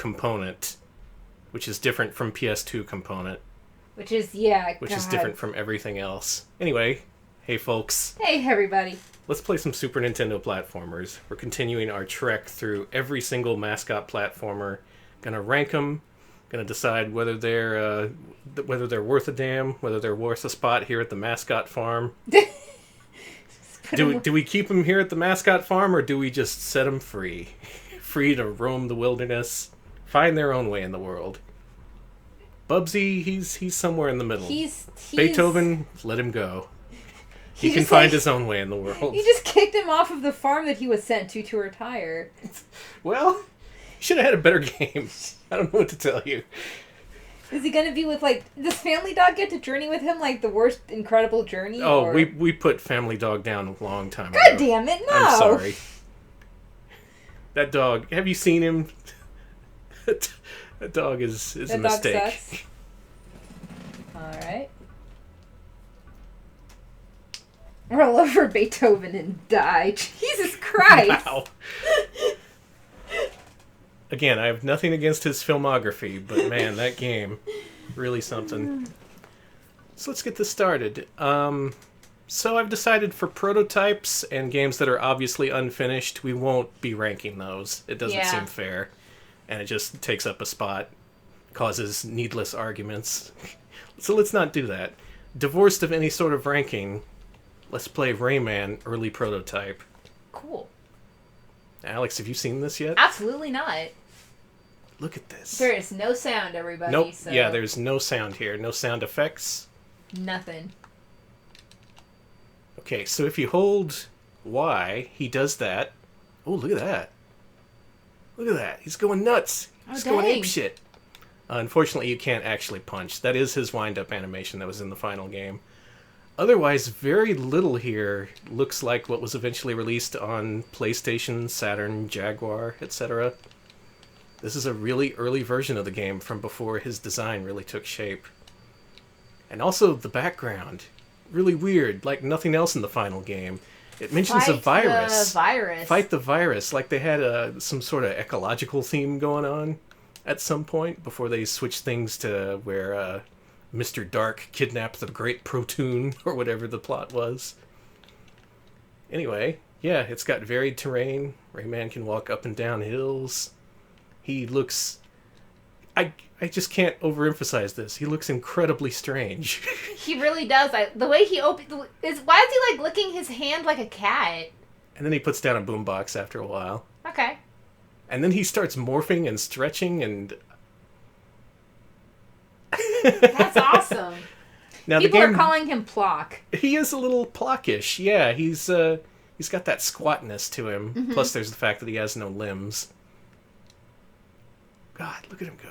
component, which is different from PS2 component. Which is, yeah, Which is different from everything else. Anyway, hey folks. Hey everybody. Let's play some Super Nintendo platformers. We're continuing our trek through every single Mascot platformer. Gonna rank them. Gonna decide whether they're worth a damn, whether they're worth a spot here at the Mascot Farm. Do we keep them here at the Mascot Farm, or do we just set them free? Free to roam the wilderness, find their own way in the world. Bubsy, he's somewhere in the middle. He's Beethoven, let him go. He can find his own way in the world. You just kicked him off of the farm that he was sent to retire. Well, he should have had a better game. I don't know what to tell you. Is he going to be with, does Family Dog get to journey with him, the worst incredible journey? Oh, we put Family Dog down a long time ago. God damn it, no! I'm sorry. That dog, have you seen him? That dog is a mistake. Alright. Roll over Beethoven and die. Jesus Christ! Wow. Again, I have nothing against his filmography, but man, that game, really something. So let's get this started. So I've decided for prototypes and games that are obviously unfinished, we won't be ranking those. It doesn't seem fair. And it just takes up a spot, causes needless arguments. So let's not do that. Divorced of any sort of ranking, let's play Rayman Early Prototype. Cool. Alex, have you seen this yet? Absolutely not. Look at this. There is no sound, everybody. Nope. So Yeah, there's no sound here. No sound effects. nothing. Okay, so if you hold Y, he does that. Oh, look at that. Look at that. He's going nuts. He's going apeshit. Unfortunately, you can't actually punch. That is his wind-up animation that was in the final game. Otherwise, very little here looks like what was eventually released on PlayStation, Saturn, Jaguar, etc. This is a really early version of the game from before his design really took shape. And also the background. Really weird, like nothing else in the final game. It mentions a virus. Fight the virus. Like they had some sort of ecological theme going on at some point before they switched things to where Mr. Dark kidnapped the Great Protoon, or whatever the plot was. Anyway, yeah, it's got varied terrain. Rayman can walk up and down hills. He looks... I just can't overemphasize this. He looks incredibly strange. He really does. The way he opens... Why is he, licking his hand like a cat? And then he puts down a boombox after a while. Okay. And then he starts morphing and stretching and... That's awesome. Now, People are calling him Plock. He is a little Plockish, yeah. He's got that squatness to him. Mm-hmm. Plus there's the fact that he has no limbs. God, look at him go.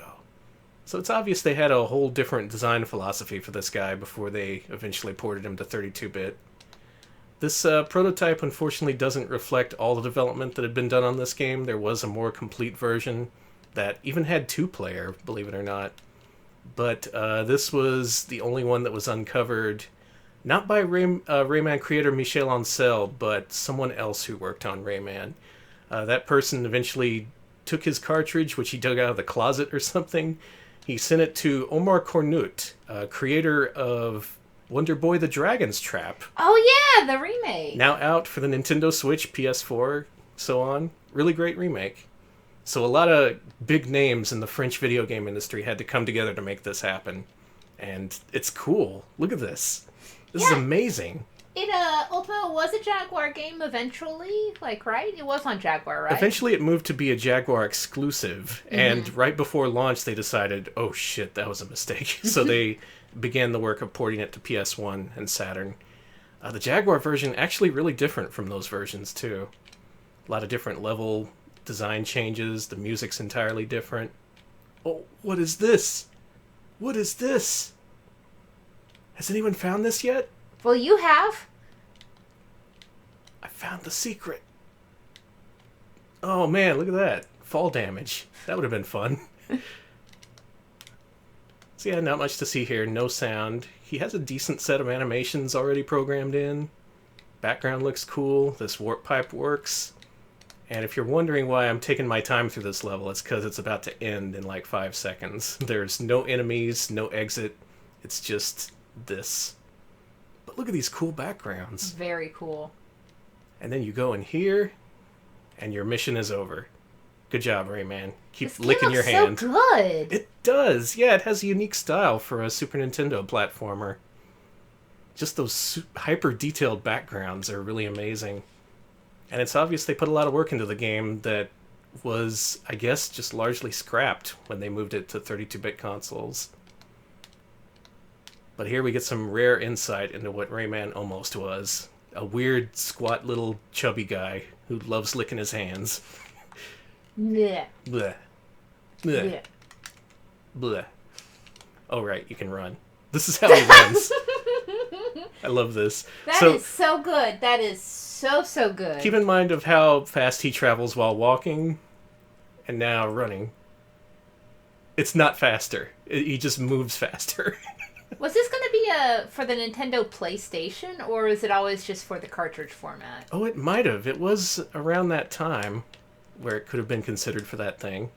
So it's obvious they had a whole different design philosophy for this guy before they eventually ported him to 32-bit. This prototype, unfortunately, doesn't reflect all the development that had been done on this game. There was a more complete version that even had two-player, believe it or not. But this was the only one that was uncovered, not by Rayman creator Michel Ancel, but someone else who worked on Rayman. That person eventually took his cartridge, which he dug out of the closet or something. He sent it to Omar Cornut, creator of Wonder Boy the Dragon's Trap. Oh yeah, the remake. Now out for the Nintendo Switch, PS4, so on. Really great remake. So a lot of big names in the French video game industry had to come together to make this happen. And it's cool. Look at this. This is amazing. It ultimately was a Jaguar game eventually, right? It was on Jaguar, right? Eventually it moved to be a Jaguar exclusive, and right before launch they decided, oh shit, that was a mistake. So they began the work of porting it to PS1 and Saturn. The Jaguar version actually really different from those versions too. A lot of different level design changes, the music's entirely different. Oh, what is this? What is this? Has anyone found this yet? Well, you have. I found the secret. Oh man, look at that. Fall damage. That would have been fun. So yeah, not much to see here. No sound. He has a decent set of animations already programmed in. Background looks cool. This warp pipe works. And if you're wondering why I'm taking my time through this level, it's because it's about to end in like 5 seconds. There's no enemies, no exit. It's just this. But look at these cool backgrounds. Very cool. And then you go in here, and your mission is over. Good job, Rayman. Keep licking your hand. So good. It does. Yeah, it has a unique style for a Super Nintendo platformer. Just those hyper detailed backgrounds are really amazing. And it's obvious they put a lot of work into the game that was, I guess, just largely scrapped when they moved it to 32-bit consoles. But here we get some rare insight into what Rayman almost was. A weird, squat little chubby guy who loves licking his hands. Blech. Bleh. Bleh. Bleh. Oh, right, you can run. This is how he runs. I love this. That is so good. That is so good. Keep in mind of how fast he travels while walking and now running. It's not faster. He just moves faster. Was this going to be for the Nintendo PlayStation, or is it always just for the cartridge format? Oh, it might have. It was around that time where it could have been considered for that thing.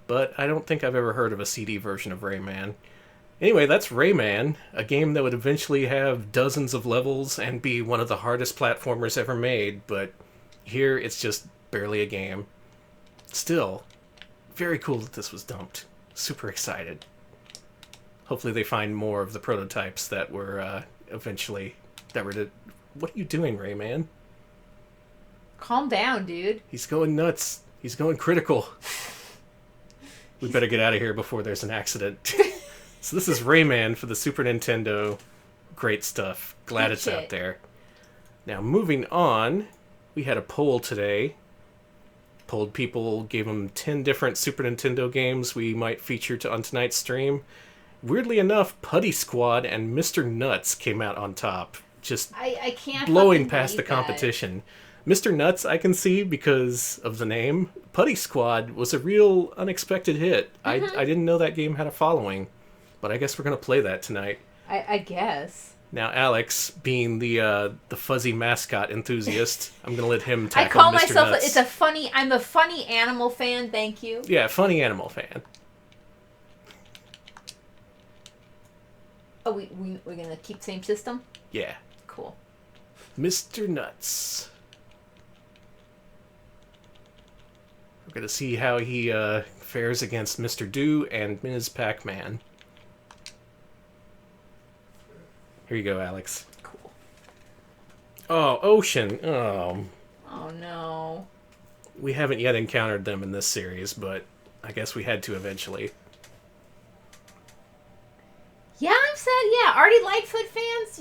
But I don't think I've ever heard of a CD version of Rayman. Anyway, that's Rayman, a game that would eventually have dozens of levels and be one of the hardest platformers ever made, but here it's just barely a game. Still, very cool that this was dumped. Super excited. Hopefully they find more of the prototypes that were What are you doing, Rayman? Calm down, dude. He's going nuts. He's going critical. We better get out of here before there's an accident. So this is Rayman for the Super Nintendo. Great stuff. Glad it's out there. Now, moving on, we had a poll today. Polled people, gave them 10 different Super Nintendo games we might feature on tonight's stream. Weirdly enough, Putty Squad and Mr. Nutz came out on top. Just I can't blowing past the competition. Mr. Nutz, I can see because of the name. Putty Squad was a real unexpected hit. I didn't know that game had a following. But I guess we're going to play that tonight. I guess. Now, Alex, being the fuzzy mascot enthusiast, I'm going to let him tackle Mr. I call Nutz. myself, I'm a funny animal fan, thank you. Yeah, funny animal fan. Oh, we're going to keep same system? Yeah. Cool. Mr. Nutz. We're going to see how he fares against Mr. Do and Ms. Pac-Man. Here you go, Alex. Cool. Oh, Ocean. Oh. Oh, no. We haven't yet encountered them in this series, but I guess we had to eventually. Yeah, I'm sad. Yeah, Artie Lightfoot fans,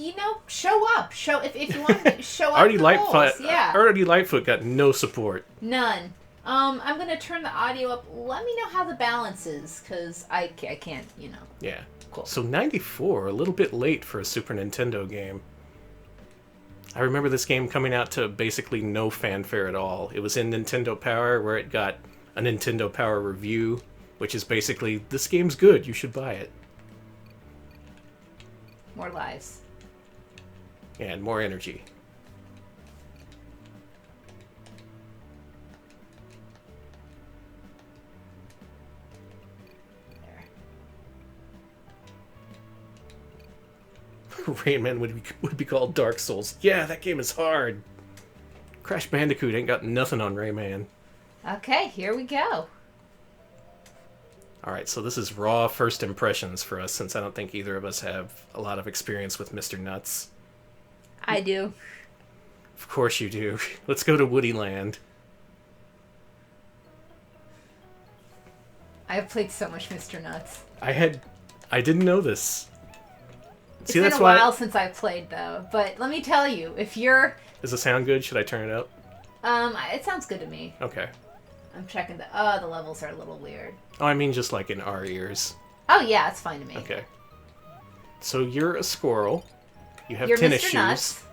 show up. If you want to show up. Artie Lightfoot got no support. None. I'm gonna turn the audio up. Let me know how the balance is, because I can't, Yeah. Cool. So 94, a little bit late for a Super Nintendo game. I remember this game coming out to basically no fanfare at all. It was in Nintendo Power, where it got a Nintendo Power review, which is basically, this game's good, you should buy it. More lives. And more energy. Rayman would be called Dark Souls. Yeah, that game is hard. Crash Bandicoot ain't got nothing on Rayman. Okay, here we go. Alright, so this is raw first impressions for us, since I don't think either of us have a lot of experience with Mr. Nutz. I do. Of course you do. Let's go to Woody Land. I have played so much Mr. Nutz. I didn't know this. It's been a while since I played, though. But let me tell you, if you're... Does it sound good? Should I turn it up? It sounds good to me. Okay. I'm checking the levels are a little weird. Oh, I mean just like in our ears. Oh, yeah, it's fine to me. Okay. So you're a squirrel. You have You're tennis Mr. shoes. Nutz.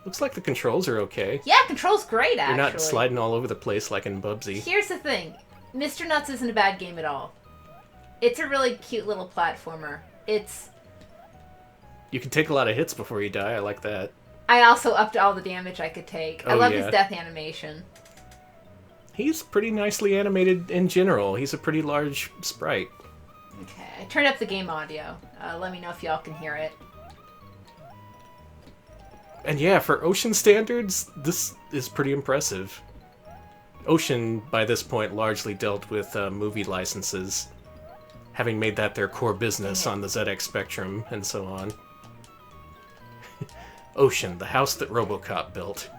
Looks like the controls are okay. Yeah, controls great, actually. You're not sliding all over the place like in Bubsy. Here's the thing. Mr. Nutz isn't a bad game at all. It's a really cute little platformer. You can take a lot of hits before you die. I like that. I also upped all the damage I could take. I love his yeah. death animation. He's pretty nicely animated in general. He's a pretty large sprite. Okay, I turned up the game audio. Let me know if y'all can hear it. And yeah, for Ocean standards, this is pretty impressive. Ocean, by this point, largely dealt with movie licenses, having made that their core business on the ZX Spectrum and so on. Ocean, the house that RoboCop built.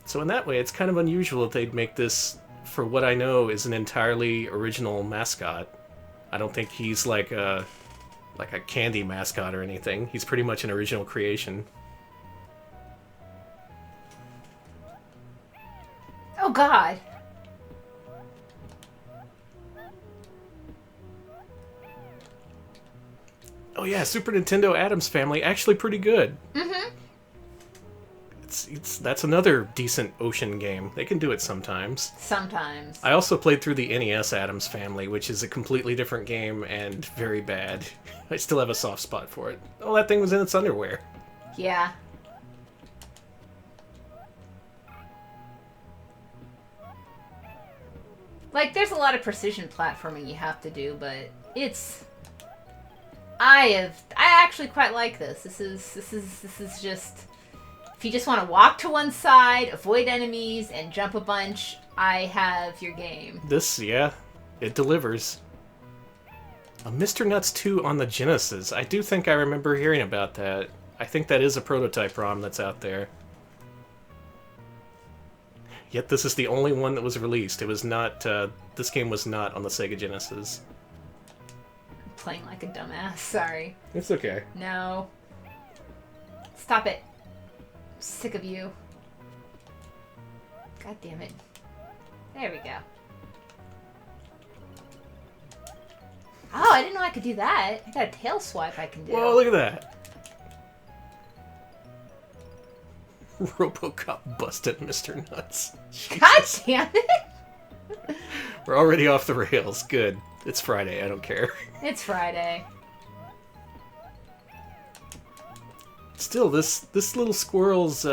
So in that way, it's kind of unusual that they'd make this, for what I know, is an entirely original mascot. I don't think he's like a candy mascot or anything. He's pretty much an original creation. Oh God. Oh yeah, Super Nintendo Addams Family, actually pretty good. Mm-hmm. That's another decent Ocean game. They can do it sometimes. Sometimes. I also played through the NES Addams Family, which is a completely different game and very bad. I still have a soft spot for it. Oh, that thing was in its underwear. Yeah. Like, there's a lot of precision platforming you have to do, but it's... I actually quite like this. This is just... If you just want to walk to one side, avoid enemies, and jump a bunch, I have your game. This, yeah, it delivers. A Mr. Nutz 2 on the Genesis. I do think I remember hearing about that. I think that is a prototype ROM that's out there. Yet this is the only one that was released. It was not, this game was not on the Sega Genesis. I'm playing like a dumbass, sorry. It's okay. No. Stop it. I'm sick of you. God damn it. There we go. Oh, I didn't know I could do that. I got a tail swipe I can do. Whoa, look at that. RoboCop busted Mr. Nutz. God damn it! We're already off the rails. Good. It's Friday. I don't care. It's Friday. Still, this little squirrel's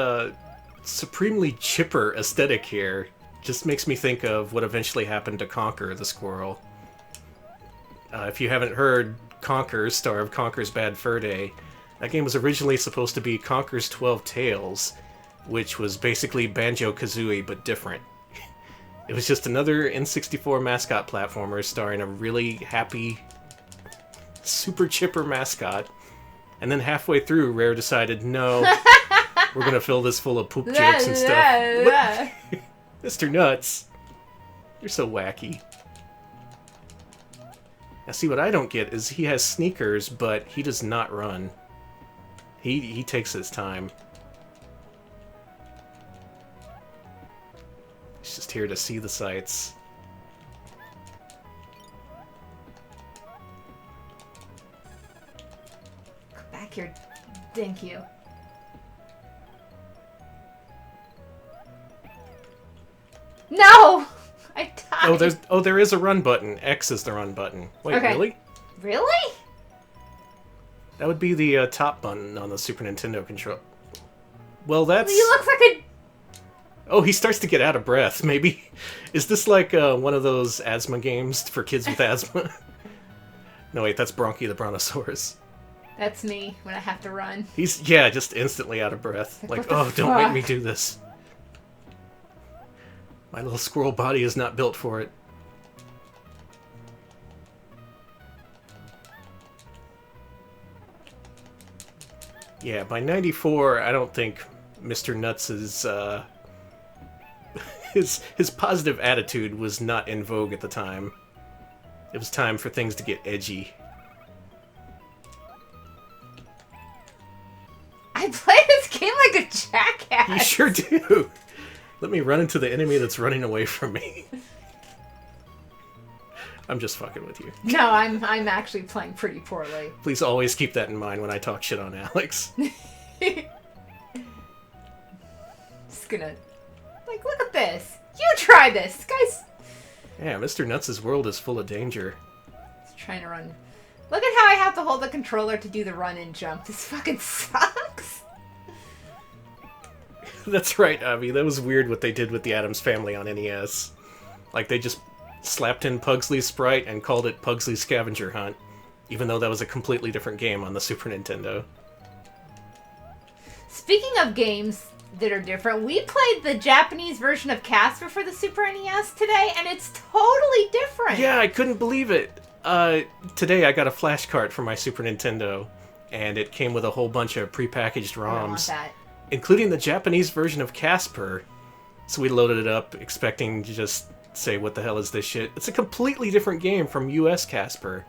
supremely chipper aesthetic here just makes me think of what eventually happened to Conker the squirrel. If you haven't heard, Conker, star of Conker's Bad Fur Day, that game was originally supposed to be Conker's 12 Tales, which was basically Banjo-Kazooie, but different. It was just another N64 mascot platformer starring a really happy, super chipper mascot. And then halfway through, Rare decided, no, we're going to fill this full of poop jokes and stuff. Mr. Nutz, you're so wacky. Now see, what I don't get is he has sneakers, but he does not run. He takes his time. He's just here to see the sights. Go back here, thank you. No! I died. There is a run button. X is the run button. Wait, Okay. really? Really? That would be the top button on the Super Nintendo control. Well, that's... He looks like a... Oh, he starts to get out of breath, maybe. Is this like one of those asthma games for kids with asthma? No, wait, that's Bronchi the Brontosaurus. That's me when I have to run. He's, yeah, just instantly out of breath. Like, oh, don't make me do this. My little squirrel body is not built for it. Yeah, by 94, I don't think Mr. Nutz's, his positive attitude was not in vogue at the time. It was time for things to get edgy. I play this game like a jackass. You sure do! Let me run into the enemy that's running away from me. I'm just fucking with you. No, I'm actually playing pretty poorly. Please always keep that in mind when I talk shit on Alex. Just gonna... Like, look at this. You try this. Guys... Yeah, Mr. Nutz's world is full of danger. He's trying to run Look at how I have to hold the controller to do the run and jump. This fucking sucks. That's right, Avi. That was weird what they did with the Addams Family on NES. Like, they just slapped in Pugsley's sprite and called it Pugsley's Scavenger Hunt, even though that was a completely different game on the Super Nintendo. Speaking of games that are different, we played the Japanese version of Casper for the Super NES today, and it's totally different. Yeah, I couldn't believe it. Today I got a flash cart for my Super Nintendo, and it came with a whole bunch of prepackaged ROMs. I don't want that. Including the Japanese version of Casper. So we loaded it up, expecting to just say, what the hell is this shit? It's a completely different game from US Casper.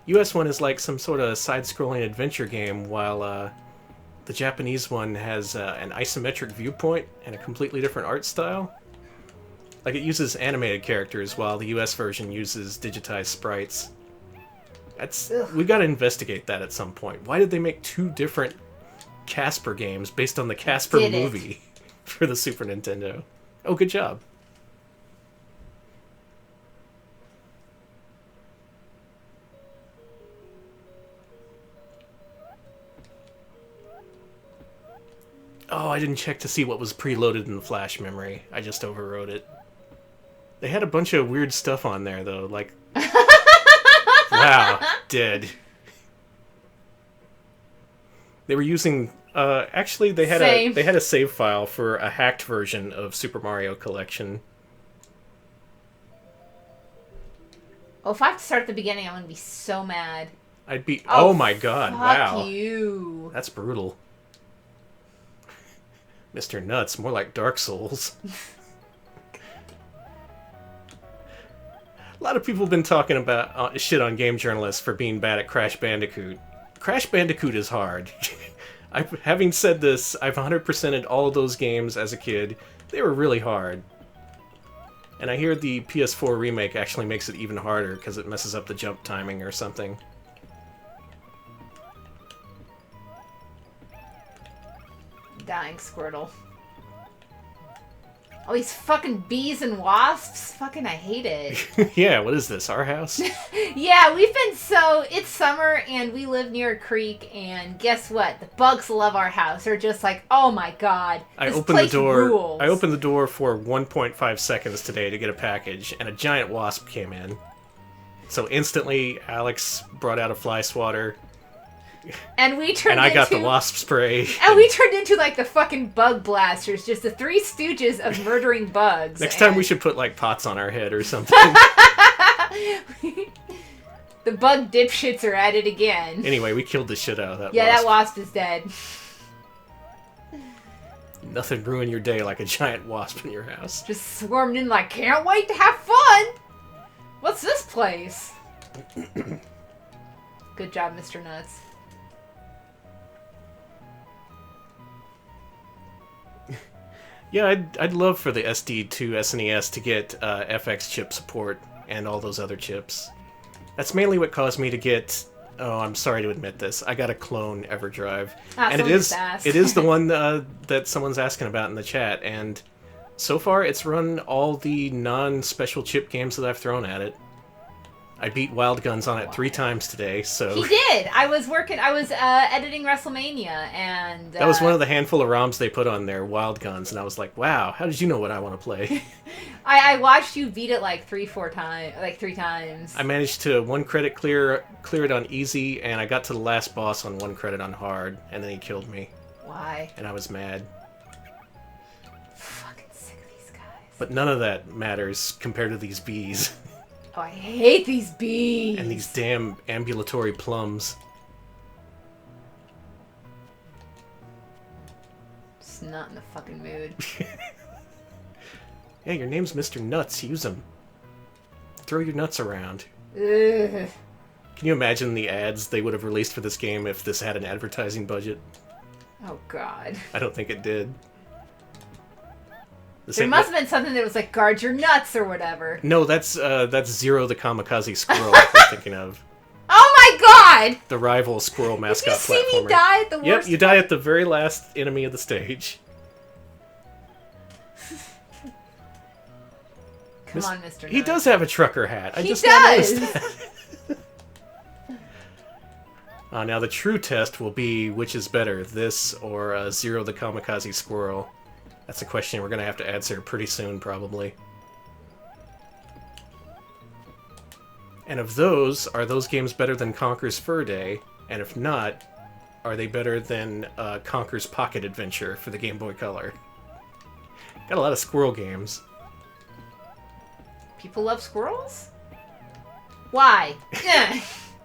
US one is like some sort of side-scrolling adventure game, while the Japanese one has an isometric viewpoint and a completely different art style. Like, it uses animated characters, while the US version uses digitized sprites. We gotta investigate that at some point. Why did they make two different Casper games based on the Casper movie for the Super Nintendo? Oh, good job. Oh, I didn't check to see what was preloaded in the flash memory. I just overwrote it. They had a bunch of weird stuff on there, though, like... Wow, dead. They were using... actually, they had a save file for a hacked version of Super Mario Collection. Oh, if I have to start at the beginning, I'm gonna be so mad. I'd be... Oh my god, wow. Fuck you. That's brutal. Mr. Nutz, more like Dark Souls. A lot of people have been talking about shit on game journalists for being bad at Crash Bandicoot. Crash Bandicoot is hard. Having said this, I've 100%ed all of those games as a kid. They were really hard. And I hear the PS4 remake actually makes it even harder because it messes up the jump timing or something. Dying Squirtle. Oh, these fucking bees and wasps. Fucking, I hate it. Yeah, what is this, our house? Yeah, it's summer and we live near a creek, and guess what? The bugs love our house. They're just like, oh my god, this place rules. I opened the door for 1.5 seconds today to get a package, and a giant wasp came in. So instantly, Alex brought out a fly swatter. And I got the wasp spray. And we turned into like the fucking bug blasters, just the Three Stooges of murdering bugs. Next time we should put like pots on our head or something. The bug dipshits are at it again. Anyway, we killed the shit out of that wasp. Yeah, that wasp is dead. Nothing ruined your day like a giant wasp in your house. Just swarmed in like, can't wait to have fun! What's this place? Good job, Mr. Nutz. Yeah, I'd love for the SD to SNES to get FX chip support and all those other chips. That's mainly what caused me to get... Oh, I'm sorry to admit this. I got a clone EverDrive. And it is the one that someone's asking about in the chat. And so far, it's run all the non-special chip games that I've thrown at it. I beat Wild Guns on it 3 times today, so... He did! I was editing WrestleMania, and... That was one of the handful of ROMs they put on there, Wild Guns, and I was like, wow, how did you know what I want to play? I watched you beat it like 3 times. I managed to 1 credit clear it on easy, and I got to the last boss on 1 credit on hard, and then he killed me. Why? And I was mad. Fucking sick of these guys. But none of that matters compared to these bees. Oh, I hate these bees! And these damn ambulatory plums. Just not in the fucking mood. Yeah, your name's Mr. Nutz. Use them. Throw your nuts around. Ugh. Can you imagine the ads they would have released for this game if this had an advertising budget? Oh, God. I don't think it did. There must have been something that was like, guard your nuts or whatever. No, that's Zero the Kamikaze Squirrel I'm thinking of. Oh my god! The rival squirrel mascot platformer. Did you see me die at the worst? Yep, you die at the very last enemy of the stage. Come on, Mr. Nutz. He does have a trucker hat. I just does! noticed that. Now the true test will be which is better, this or Zero the Kamikaze Squirrel. That's a question we're going to have to answer pretty soon, probably. And of those, are those games better than Conker's Fur Day? And if not, are they better than Conker's Pocket Adventure for the Game Boy Color? Got a lot of squirrel games. People love squirrels? Why?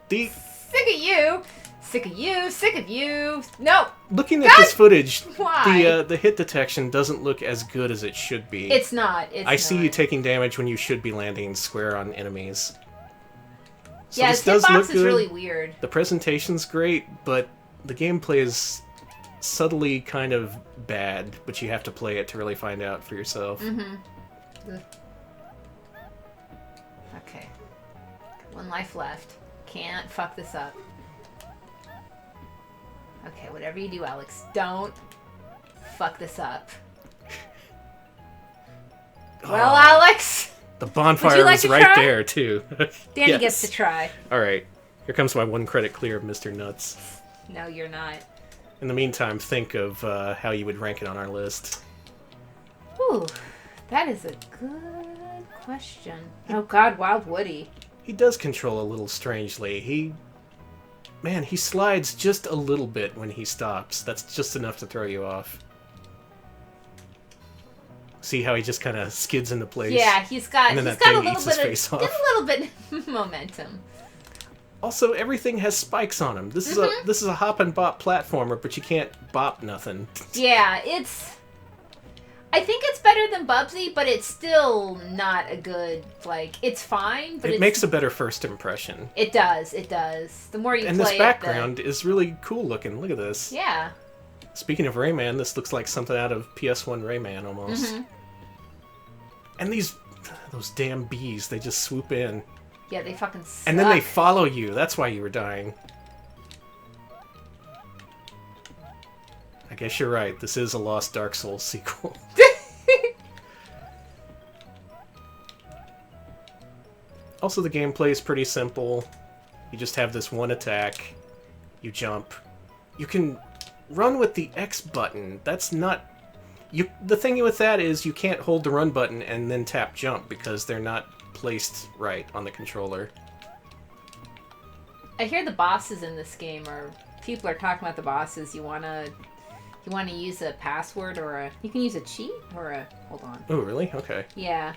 The Sick of you! Sick of you! Sick of you! No! Looking at this footage, Why? the hit detection doesn't look as good as it should be. It's not. I see you taking damage when you should be landing square on enemies. So yeah, this his does look hitbox is good. really weird. The presentation's great, but the gameplay is subtly kind of bad, but you have to play it to really find out for yourself. Mm-hmm. Okay. 1 life left. Can't fuck this up. Okay, whatever you do, Alex, don't fuck this up. Well, Alex! The bonfire like was to right try? there, too. Danny Yes. gets to try. Alright, here comes my 1 credit clear of Mr. Nutz. No, you're not. In the meantime, think of how you would rank it on our list. Ooh, that is a good question. Oh god, Wild Woody. He does control a little strangely. Man, he slides just a little bit when he stops. That's just enough to throw you off. See how he just kind of skids into place? Yeah, he's got And then a that thing little eats his bit face of off. a little bit momentum. Also, everything has spikes on them. This is a hop and bop platformer, but you can't bop nothing. Yeah, I think it's better than Bubsy, but it's still not a good, it's fine, but It makes a better first impression. It does. The more you And play this it, background is really cool looking. Look at this. Yeah. Speaking of Rayman, this looks like something out of PS1 Rayman almost. Mm-hmm. And those damn bees, they just swoop in. Yeah, they fucking suck. And then they follow you. That's why you were dying. I guess you're right. This is a Lost Dark Souls sequel. Also, the gameplay is pretty simple. You just have this one attack. You jump. You can run with the X button. That's not... The thing with that is you can't hold the run button and then tap jump because they're not placed right on the controller. I hear the bosses in this game people are talking about the bosses. You wanna use a password or you can use a cheat or hold on. Oh, really? Okay. Yeah.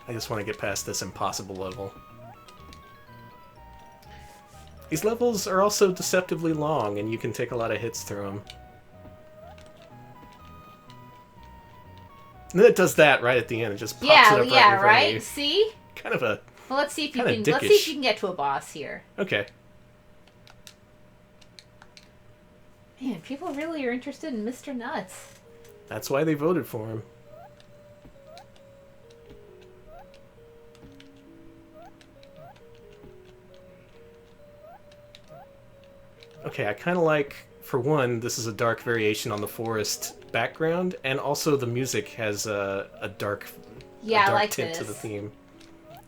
I just want to get past this impossible level. These levels are also deceptively long, and you can take a lot of hits through them. And then it does that right at the end. It just pops it up right in front of you. See? Kind of a... Well, let's see if you Kinda can. Let's see if dickish. you can get to a boss here. Okay. Man, people really are interested in Mr. Nutz. That's why they voted for him. Okay, I kind of like, for one, this is a dark variation on the forest background, and also the music has a dark, Yeah, a I dark like tint this. to the theme.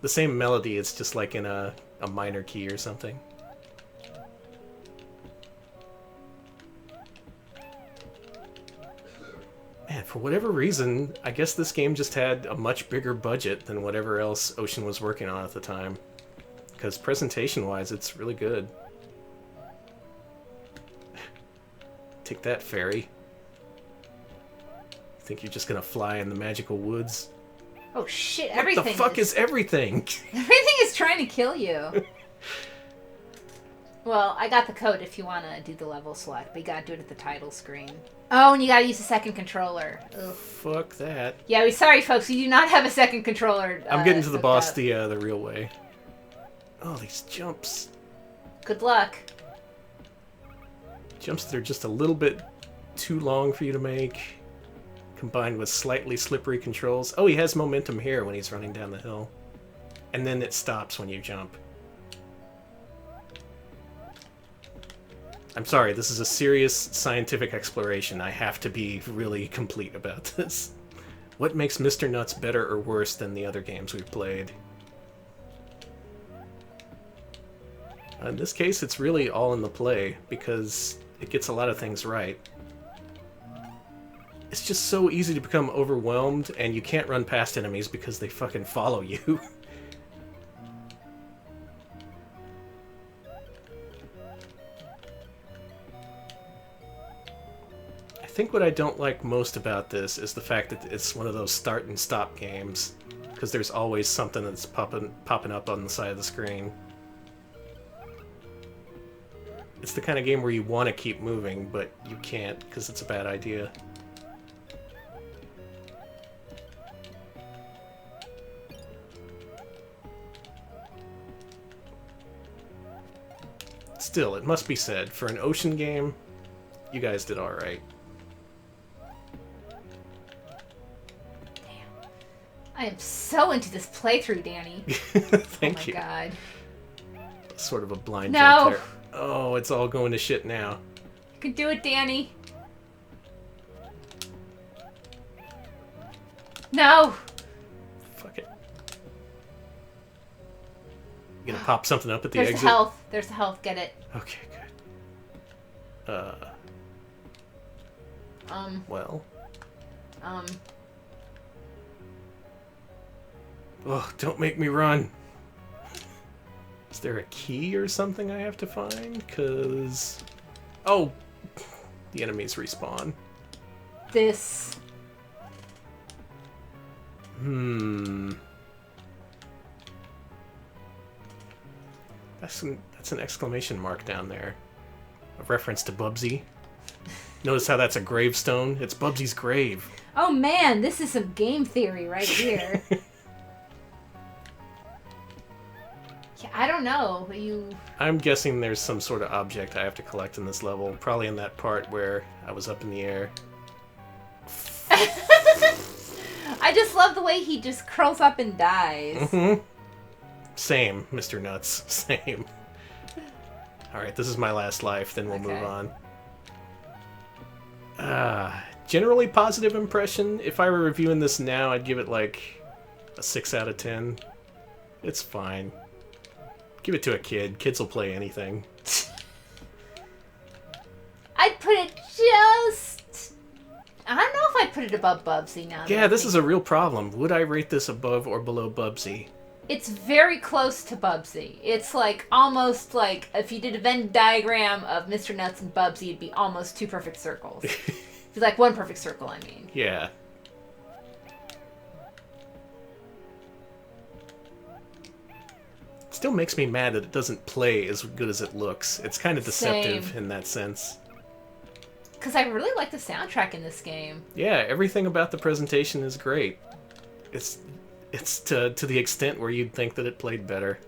The same melody, it's just like in a minor key or something. Man, for whatever reason, I guess this game just had a much bigger budget than whatever else Ocean was working on at the time. Because presentation-wise, it's really good. Take that, fairy. Think you're just gonna fly in the magical woods? Oh shit! What Everything. the fuck is everything? Everything is trying to kill you. Well, I got the code if you want to do the level select, but you gotta do it at the title screen. Oh, and you gotta use a second controller. Ugh. Fuck that. Yeah, sorry folks, you do not have a second controller. I'm getting to the hooked boss up. the real way. Oh, these jumps. Good luck. Jumps that are just a little bit too long for you to make, combined with slightly slippery controls. Oh, he has momentum here when he's running down the hill. And then it stops when you jump. I'm sorry, this is a serious scientific exploration. I have to be really complete about this. What makes Mr. Nutz better or worse than the other games we've played? In this case, it's really all in the play, because it gets a lot of things right. It's just so easy to become overwhelmed, and you can't run past enemies because they fucking follow you. I think what I don't like most about this is the fact that it's one of those start and stop games, because there's always something that's popping up on the side of the screen. It's the kind of game where you want to keep moving, but you can't because it's a bad idea. Still, it must be said, for an ocean game, you guys did alright. I am so into this playthrough, Danny. Thank you. Oh my god. Sort of a blind No. jump there. Oh, it's all going to shit now. You can do it, Danny. No! Fuck it. You gonna pop something up at the There's exit? the health. There's the health. Get it. Okay, good. Well. Oh, don't make me run. Is there a key or something I have to find? 'Cause... Oh! The enemies respawn. This. That's an exclamation mark down there. A reference to Bubsy. Notice how that's a gravestone? It's Bubsy's grave. Oh man, this is some game theory right here. Yeah, I don't know. I'm guessing there's some sort of object I have to collect in this level. Probably in that part where I was up in the air. I just love the way he just curls up and dies. Mm-hmm. Same, Mr. Nutz. Same. Alright, this is my last life, then we'll move on. Generally positive impression. If I were reviewing this now, I'd give it like a 6 out of 10. It's fine. Give it to a kid. Kids will play anything. I'd put it just... I don't know if I'd put it above Bubsy now. Yeah, this is a real problem. Would I rate this above or below Bubsy? It's very close to Bubsy. It's like almost like if you did a Venn diagram of Mr. Nutz and Bubsy, it'd be almost 2 perfect circles. It'd be like 1 perfect circle, I mean. Yeah. Still makes me mad that it doesn't play as good as it looks. It's kind of deceptive Same. in that sense. Because I really like the soundtrack in this game. Yeah, everything about the presentation is great. It's to the extent where you'd think that it played better.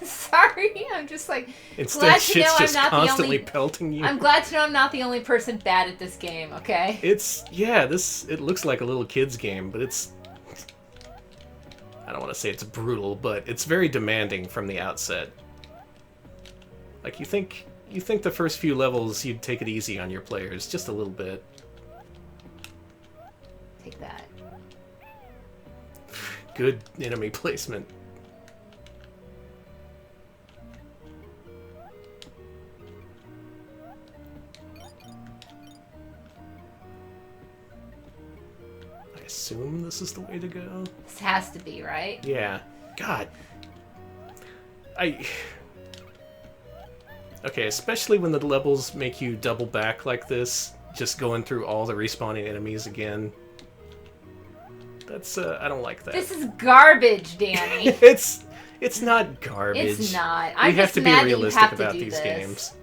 Sorry, I'm just like Instead, glad to shit's know just I'm not constantly the only. pelting you. I'm glad to know I'm not the only person bad at this game. Okay. It looks like a little kid's game, but it's... I don't want to say it's brutal, but it's very demanding from the outset. Like, you think the first few levels you'd take it easy on your players, just a little bit. Take that. Good enemy placement. I assume this is the way to go. This has to be, right? Yeah. God. Okay, especially when the levels make you double back like this, just going through all the respawning enemies again. That's, I don't like that. This is garbage, Danny. It's not garbage. It's not. We I'm have just to be mad that you realistic have to about do these this. games.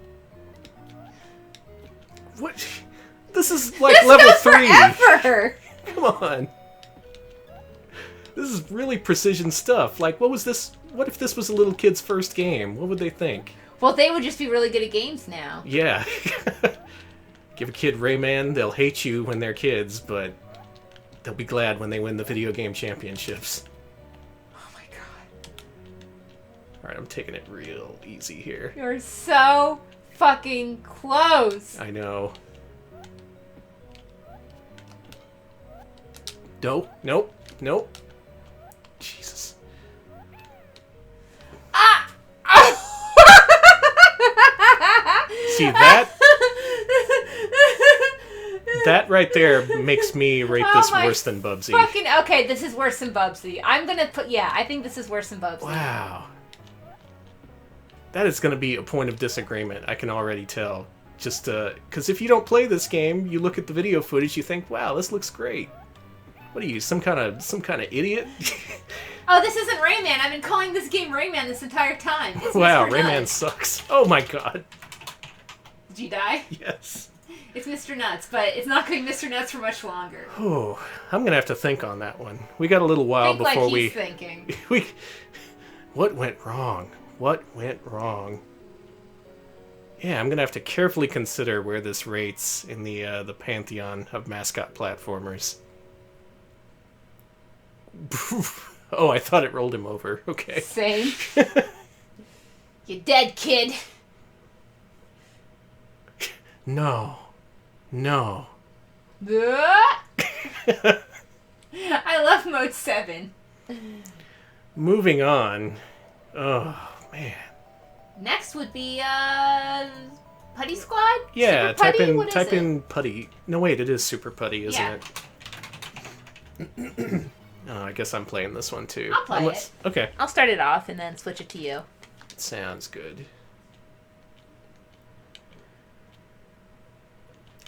What? This is like This level goes 3. forever. Come on. This is really precision stuff. Like, what was this? What if this was a little kid's first game? What would they think? Well, they would just be really good at games now. Yeah. Give a kid Rayman, they'll hate you when they're kids, but they'll be glad when they win the video game championships. Oh my god. Alright, I'm taking it real easy here. You're so fucking close. I know. Nope, nope, nope. Jesus. See, that right there makes me rate this worse than Bubsy. Okay, this is worse than Bubsy. I'm gonna put, I think this is worse than Bubsy. Wow. That is gonna be a point of disagreement, I can already tell. Just, because if you don't play this game, you look at the video footage, you think, wow, this looks great. What are you, some kind of idiot? Oh, this isn't Rayman. I've been calling this game Rayman this entire time. It's wow, Mr. Rayman Nutz. sucks. Oh my god. Did you die? Yes. It's Mr. Nutz, but it's not going to be Mr. Nutz for much longer. Oh, I'm going to have to think on that one. We got a little while before he's thinking. What went wrong? What went wrong? Yeah, I'm going to have to carefully consider where this rates in the pantheon of mascot platformers. Oh, I thought it rolled him over. Okay. Same. You dead, kid. No. No. I love Mode 7. Moving on. Oh, man. Next would be, Putty Squad? Yeah, Super Putty? type in Putty. No, wait, it is Super Putty, isn't it? Oh, I guess I'm playing this one too. I'll play it. Okay. I'll start it off and then switch it to you. Sounds good.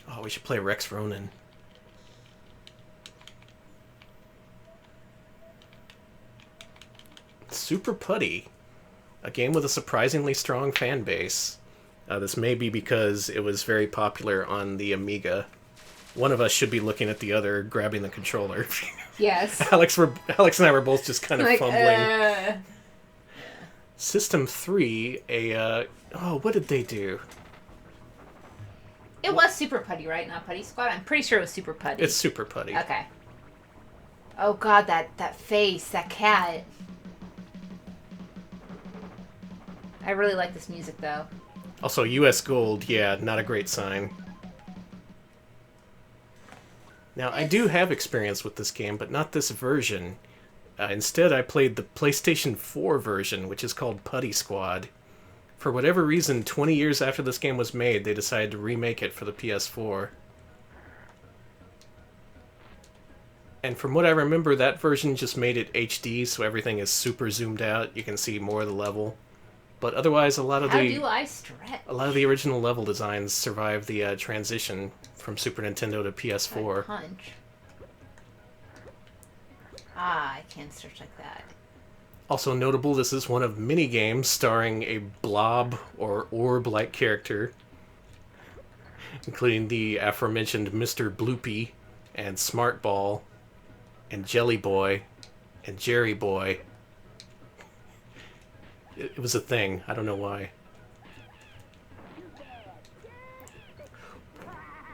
Oh, we should play Rex Ronan. Super Putty. A game with a surprisingly strong fan base. This may be because it was very popular on the Amiga. One of us should be looking at the other, grabbing the controller. Yes. Alex and I were both just kind of like, fumbling. System 3, what did they do? It was Super Putty, right? Not Putty Squad? I'm pretty sure it was Super Putty. It's Super Putty. Okay. Oh god, that face, that cat. I really like this music, though. Also, US Gold, yeah, not a great sign. Now, I do have experience with this game, but not this version. Instead, I played the PlayStation 4 version, which is called Putty Squad. For whatever reason, 20 years after this game was made, they decided to remake it for the PS4. And from what I remember, that version just made it HD, so everything is super zoomed out. You can see more of the level. But otherwise, a lot of the original level designs survived the transition from Super Nintendo to PS4. Punch. I can't search like that. Also notable, this is one of many games starring a blob or orb-like character, including the aforementioned Mr. Bloopy, and Smart Ball, and Jelly Boy, and Jerry Boy. It was a thing. I don't know why.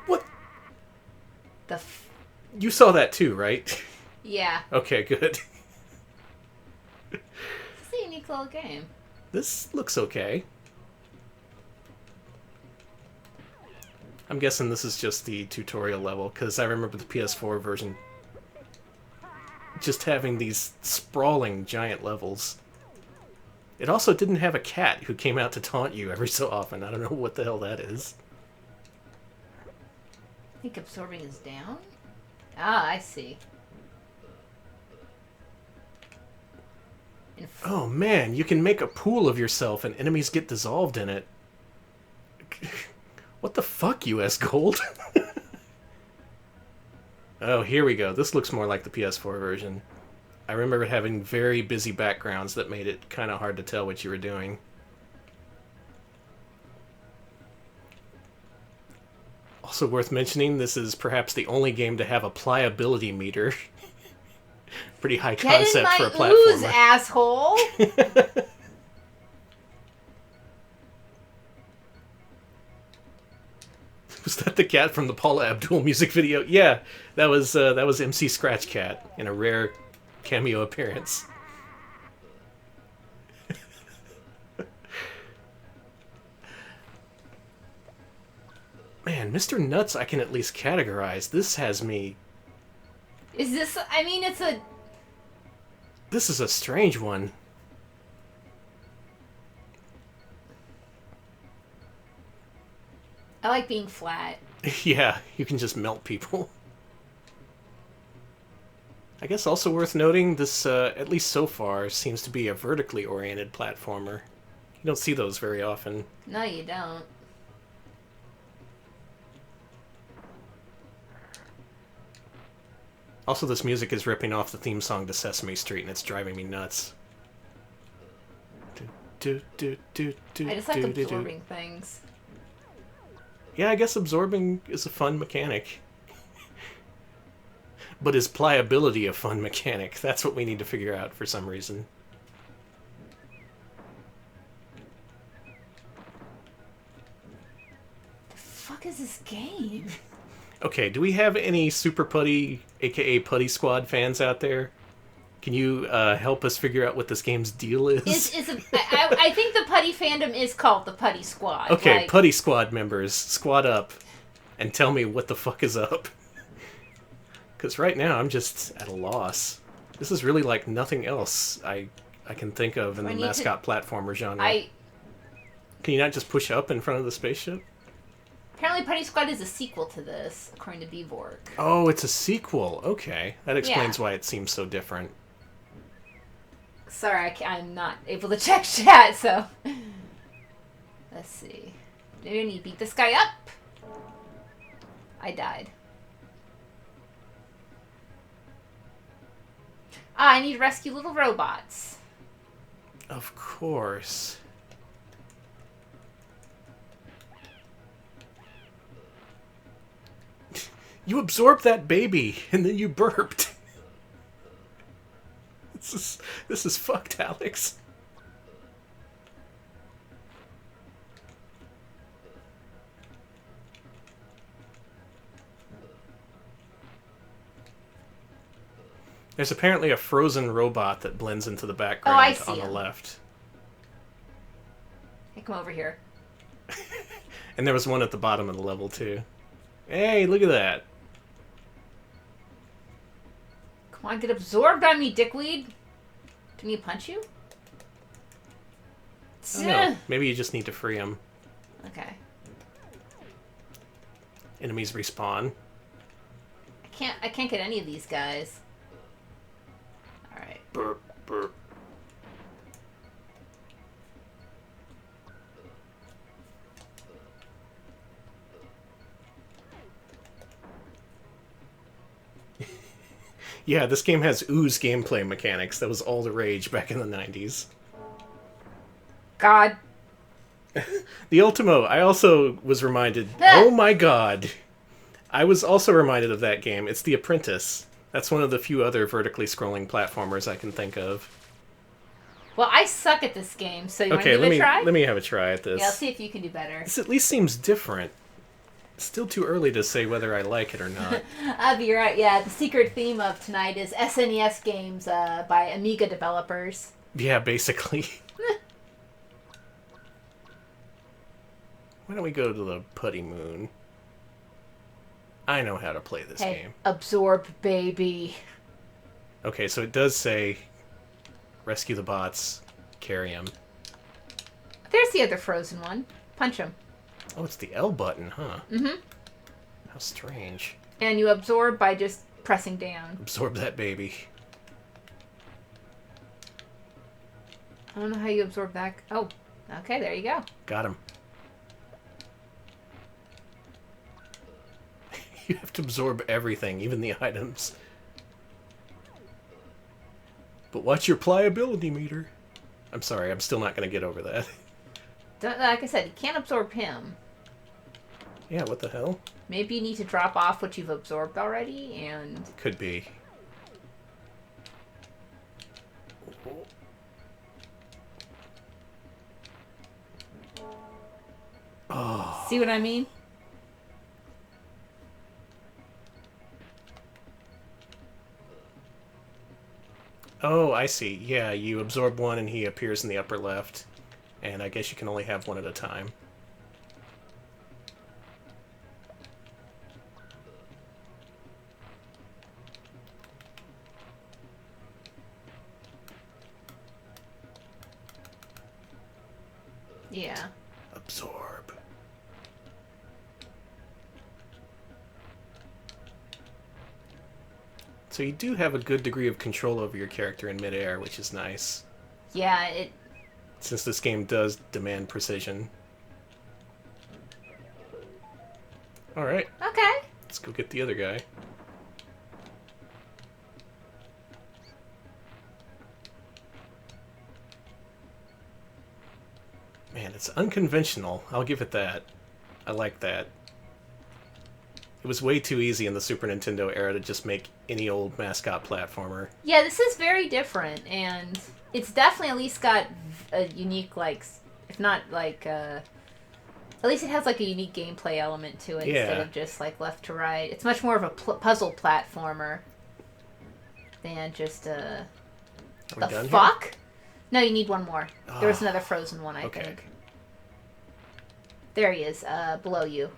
What? You saw that too, right? Yeah. Okay, good. It's a unique little game. This looks okay. I'm guessing this is just the tutorial level, because I remember the PS4 version just having these sprawling giant levels. It also didn't have a cat who came out to taunt you every so often. I don't know what the hell that is. I think absorbing is down? Ah, I see. Oh man, you can make a pool of yourself and enemies get dissolved in it. What the fuck, US Gold? Oh, here we go. This looks more like the PS4 version. I remember having very busy backgrounds that made it kind of hard to tell what you were doing. Also worth mentioning, this is perhaps the only game to have a pliability meter. Pretty high concept for a platformer. Ooze, asshole! Was that the cat from the Paula Abdul music video? Yeah, that was MC Scratch Cat in a rare cameo appearance. Man, Mr. Nutz I can at least categorize. This has me... Is this... I mean, it's a... This is a strange one. I like being flat. Yeah, you can just melt people. I guess also worth noting, this, at least so far, seems to be a vertically oriented platformer. You don't see those very often. No, you don't. Also, this music is ripping off the theme song to Sesame Street, and it's driving me nuts. I just like absorbing things. Yeah, I guess absorbing is a fun mechanic. But is pliability a fun mechanic? That's what we need to figure out for some reason. The fuck is this game? Okay, do we have any Super Putty, aka Putty Squad fans out there? Can you help us figure out what this game's deal is? I think the Putty fandom is called the Putty Squad. Okay, like... Putty Squad members, squad up and tell me what the fuck is up. Because right now I'm just at a loss. This is really like nothing else I can think of in the mascot platformer genre. Can you not just push up in front of the spaceship? Apparently Putty Squad is a sequel to this, according to Bevork. Oh, it's a sequel. Okay. That explains why it seems so different. Sorry, I'm not able to check chat, so... Let's see. Maybe I need to beat this guy up. I died. I need to rescue little robots. Of course. You absorbed that baby, and then you burped. This is fucked, Alex. There's apparently a frozen robot that blends into the background on the left. Hey, come over here. And there was one at the bottom of the level, too. Hey, look at that. Come on, get absorbed by me, dickweed. Do you need to punch you? Oh, no. Maybe you just need to free him. Okay. Enemies respawn. I can't get any of these guys. Alright. Burp, burp. Yeah, this game has ooze gameplay mechanics. That was all the rage back in the 90s. God. The Ultimo, I also was reminded... Oh my god. I was also reminded of that game. It's The Apprentice. That's one of the few other vertically scrolling platformers I can think of. Well, I suck at this game, so you want to give it a try? Let me have a try at this. Yeah, I'll see if you can do better. This at least seems different. Still too early to say whether I like it or not. You're right, yeah. The secret theme of tonight is SNES games by Amiga developers. Yeah, basically. Why don't we go to the Putty Moon? I know how to play this game. Absorb, baby. Okay, so it does say rescue the bots, carry them. There's the other frozen one. Punch him. Oh, it's the L button, huh? Mm-hmm. How strange. And you absorb by just pressing down. Absorb that baby. I don't know how you absorb that. Oh, okay, there you go. Got him. You have to absorb everything, even the items. But watch your pliability meter. I'm sorry, I'm still not going to get over that. Like I said, you can't absorb him. Yeah, what the hell? Maybe you need to drop off what you've absorbed already, and... Could be. Oh. See what I mean? Oh, I see. Yeah, you absorb one and he appears in the upper left. And I guess you can only have one at a time. Yeah. Absorb. So you do have a good degree of control over your character in midair, which is nice. Yeah, it... Since this game does demand precision. Alright. Okay. Let's go get the other guy. Man, it's unconventional. I'll give it that. I like that. It was way too easy in the Super Nintendo era to just make any old mascot platformer. Yeah, this is very different, and it's definitely at least got a unique, like, if not, like, at least it has, like, a unique gameplay element to it instead of just, like, left to right. It's much more of a puzzle platformer than just, the fuck? Here? No, you need one more. Oh, there was another frozen one, I think. There he is, below you.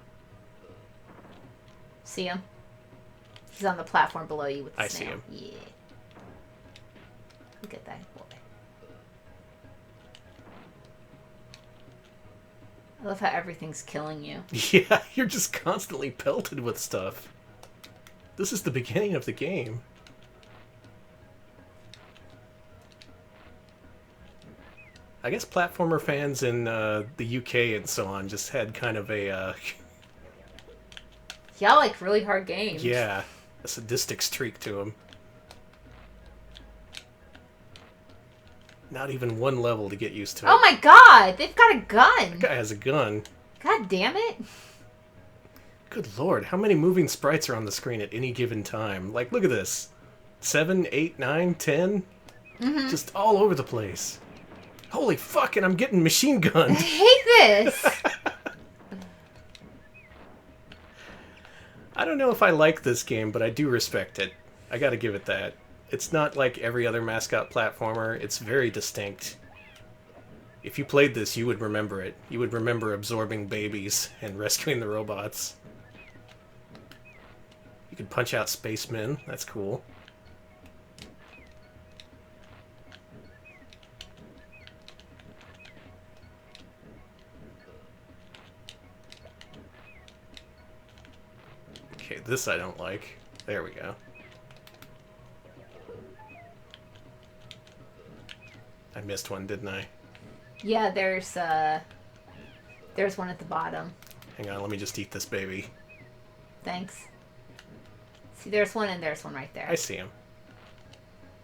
See him? He's on the platform below you with the snail. I see him. Yeah. Look at that boy. I love how everything's killing you. Yeah, you're just constantly pelted with stuff. This is the beginning of the game. I guess platformer fans in the UK and so on just had kind of a... Y'all like really hard games. Yeah, a sadistic streak to them. Not even one level to get used to it. Oh my god, they've got a gun. That guy has a gun. God damn it. Good lord, how many moving sprites are on the screen at any given time? Like, look at this. 7, 8, 9, 10? Mm-hmm. Just all over the place. Holy fuck, and I'm getting machine gunned. I hate this. I don't know if I like this game, but I do respect it. I gotta give it that. It's not like every other mascot platformer. It's very distinct. If you played this, you would remember it. You would remember absorbing babies and rescuing the robots. You could punch out spacemen. That's cool. Okay, this I don't like. There we go. I missed one, didn't I? Yeah, there's one at the bottom. Hang on, let me just eat this baby. Thanks. See, there's one and there's one right there. I see him.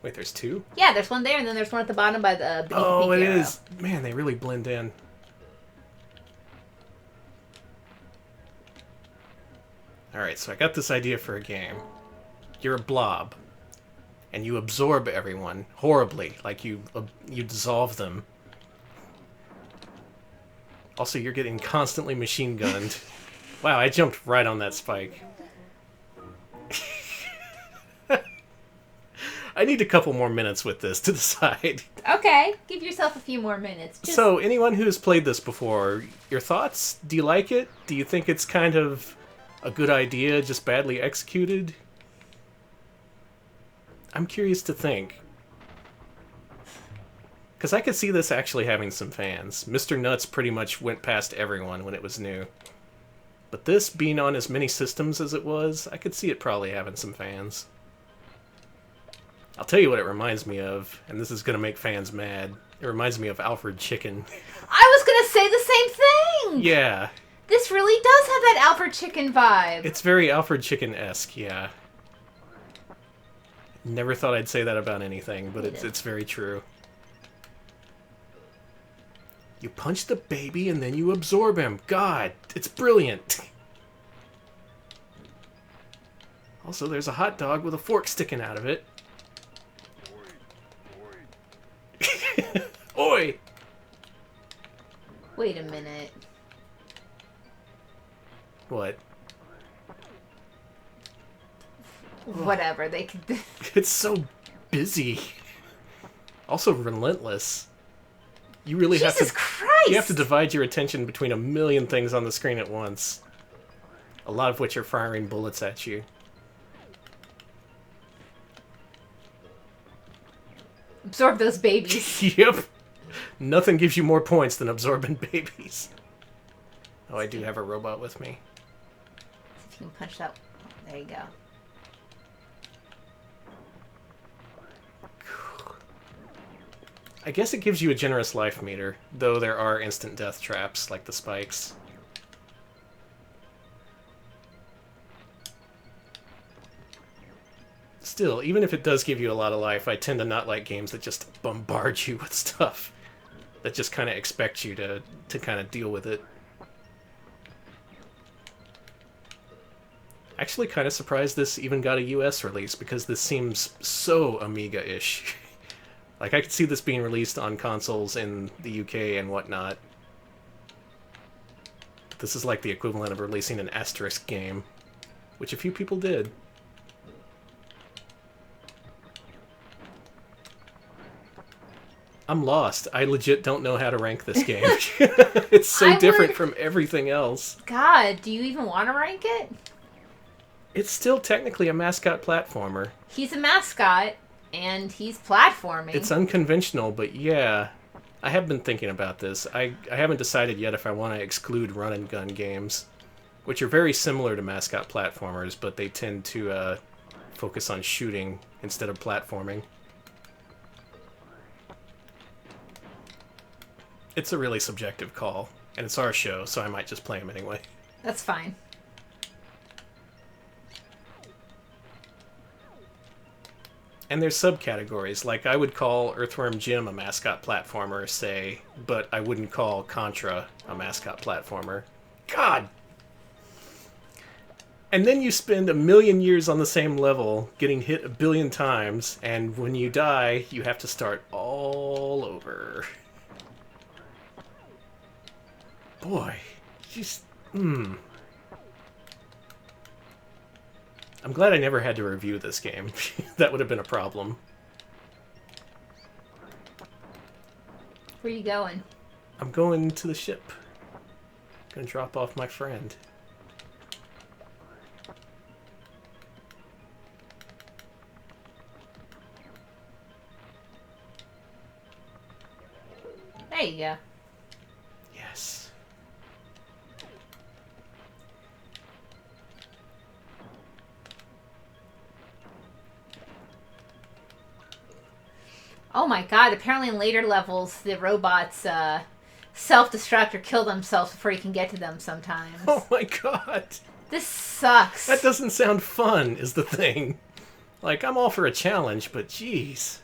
Wait, there's two? Yeah, there's one there and then there's one at the bottom by the pink Oh, it arrow. is. Man, they really blend in. Alright, so I got this idea for a game. You're a blob. And you absorb everyone horribly. Like you dissolve them. Also, you're getting constantly machine gunned. Wow, I jumped right on that spike. I need a couple more minutes with this to decide. Okay, give yourself a few more minutes. So, anyone who's played this before, your thoughts? Do you like it? Do you think it's kind of a good idea, just badly executed? I'm curious to think. Because I could see this actually having some fans. Mr. Nutz pretty much went past everyone when it was new. But this, being on as many systems as it was, I could see it probably having some fans. I'll tell you what it reminds me of, and this is going to make fans mad. It reminds me of Alfred Chicken. I was going to say the same thing! Yeah. This really does have that Alfred Chicken vibe. It's very Alfred Chicken-esque, yeah. Never thought I'd say that about anything, but it's very true. You punch the baby and then you absorb him. God, it's brilliant. Also, there's a hot dog with a fork sticking out of it. Oi! Wait a minute. What? Whatever, they could... It's so busy. Also relentless. You really have to... Jesus Christ! You have to divide your attention between a million things on the screen at once. A lot of which are firing bullets at you. Absorb those babies. Yep. Nothing gives you more points than absorbing babies. Oh, I do have a robot with me. If you can punch that... There you go. I guess it gives you a generous life meter, though there are instant death traps, like the spikes. Still, even if it does give you a lot of life, I tend to not like games that just bombard you with stuff. That just kind of expect you to kind of deal with it. Actually kind of surprised this even got a US release, because this seems so Amiga-ish. Like, I could see this being released on consoles in the UK and whatnot. This is like the equivalent of releasing an Asterisk game, which a few people did. I'm lost. I legit don't know how to rank this game. It's so different from everything else. God, do you even want to rank it? It's still technically a mascot platformer. He's a mascot, and he's platforming. It's unconventional, but yeah. I have been thinking about this. I haven't decided yet if I want to exclude run-and-gun games, which are very similar to mascot platformers, but they tend to focus on shooting instead of platforming. It's a really subjective call, and it's our show, so I might just play them anyway. That's fine. And there's subcategories, like I would call Earthworm Jim a mascot platformer, say, but I wouldn't call Contra a mascot platformer. God! And then you spend 1,000,000 years on the same level, getting hit 1 billion times, and when you die, you have to start all over. Boy, just... I'm glad I never had to review this game. That would have been a problem. Where are you going? I'm going to the ship. Gonna drop off my friend. There you go. Yes. Oh my god, apparently in later levels, the robots self-destruct or kill themselves before you can get to them sometimes. Oh my god. This sucks. That doesn't sound fun, is the thing. Like, I'm all for a challenge, but jeez.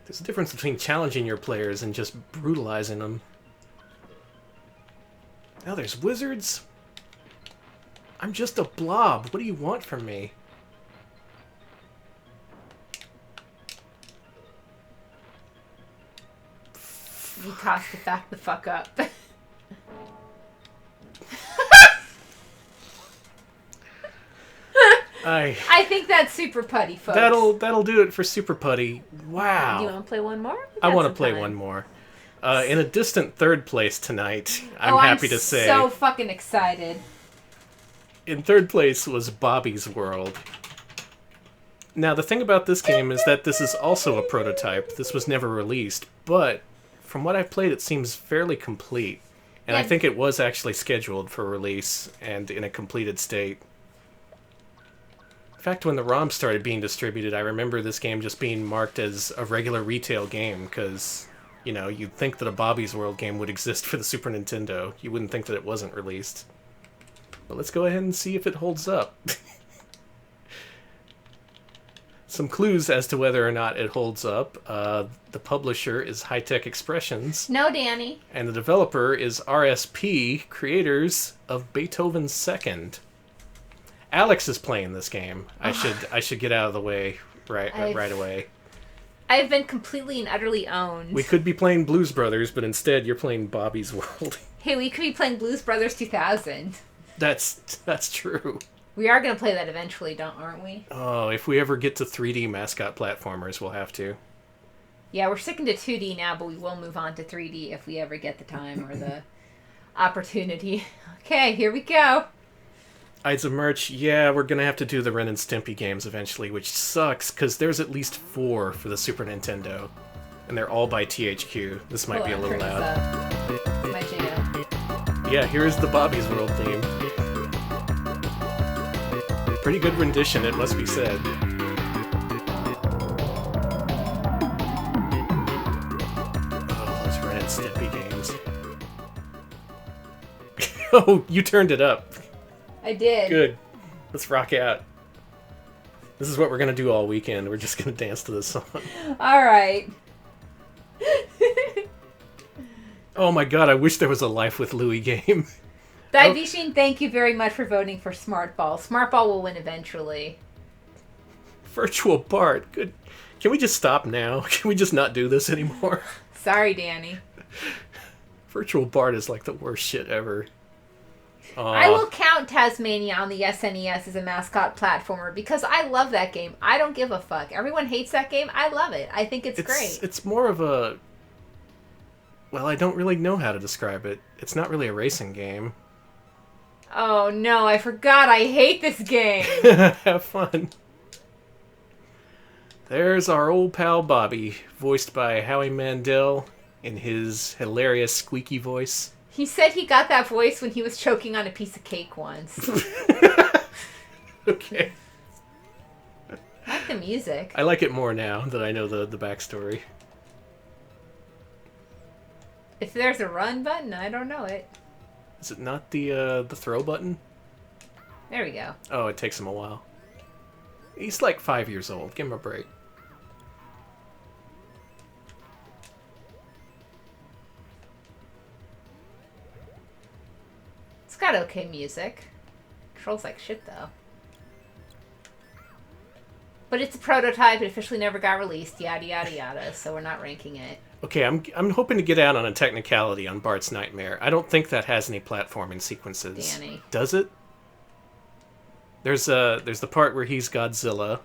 There's a difference between challenging your players and just brutalizing them. Now there's wizards? I'm just a blob. What do you want from me? You tossed the fact the fuck up. I think that's Super Putty, folks. That'll do it for Super Putty. Wow. Do you want to play one more? I want to play one more. In a distant third place tonight, I'm happy to say. I'm so fucking excited. In third place was Bobby's World. Now, the thing about this game is that this is also a prototype. This was never released, but from what I've played, it seems fairly complete. And I think it was actually scheduled for release and in a completed state. In fact, when the ROM started being distributed, I remember this game just being marked as a regular retail game, because, you know, you'd think that a Bobby's World game would exist for the Super Nintendo. You wouldn't think that it wasn't released. But let's go ahead and see if it holds up. Some clues as to whether or not it holds up. The publisher is High Tech Expressions. No, Danny. And the developer is RSP, creators of Beethoven's Second. Alex is playing this game. I should get out of the way right away. I've been completely and utterly owned. We could be playing Blues Brothers, but instead you're playing Bobby's World. Hey, we could be playing Blues Brothers 2000. That's true. We are going to play that eventually, aren't we? Oh, if we ever get to 3D mascot platformers, we'll have to. Yeah, we're sticking to 2D now, but we will move on to 3D if we ever get the time or the opportunity. Okay, here we go. Ides of Merch, yeah, we're going to have to do the Ren and Stimpy games eventually, which sucks, because there's at least 4 for the Super Nintendo. And they're all by THQ. This might be a little loud. My jam. Yeah, here's the Bobby's World theme. Pretty good rendition, it must be said. and Stimpy games. Oh, you turned it up. I did. Good. Let's rock out. This is what we're gonna do all weekend. We're just gonna dance to this song. Alright. Oh my god, I wish there was a Life with Louie game. Daibishin, thank you very much for voting for Smartball. Smartball will win eventually. Virtual Bart. Good. Can we just stop now? Can we just not do this anymore? Sorry, Danny. Virtual Bart is like the worst shit ever. I will count Tasmania on the SNES as a mascot platformer because I love that game. I don't give a fuck. Everyone hates that game. I love it. I think it's great. It's more of a... Well, I don't really know how to describe it. It's not really a racing game. Oh no, I forgot. I hate this game. Have fun. There's our old pal Bobby, voiced by Howie Mandel in his hilarious squeaky voice. He said he got that voice when he was choking on a piece of cake once. Okay. I like the music. I like it more now that I know the backstory. If there's a run button, I don't know it. Is it not the throw button? There we go. Oh, it takes him a while. He's like 5 years old. Give him a break. It's got okay music. Controls like shit, though. But it's a prototype. It officially never got released. Yada, yada, yada. So we're not ranking it. Okay, I'm hoping to get out on a technicality on Bart's Nightmare. I don't think that has any platforming sequences. Danny. Does it? There's the part where he's Godzilla.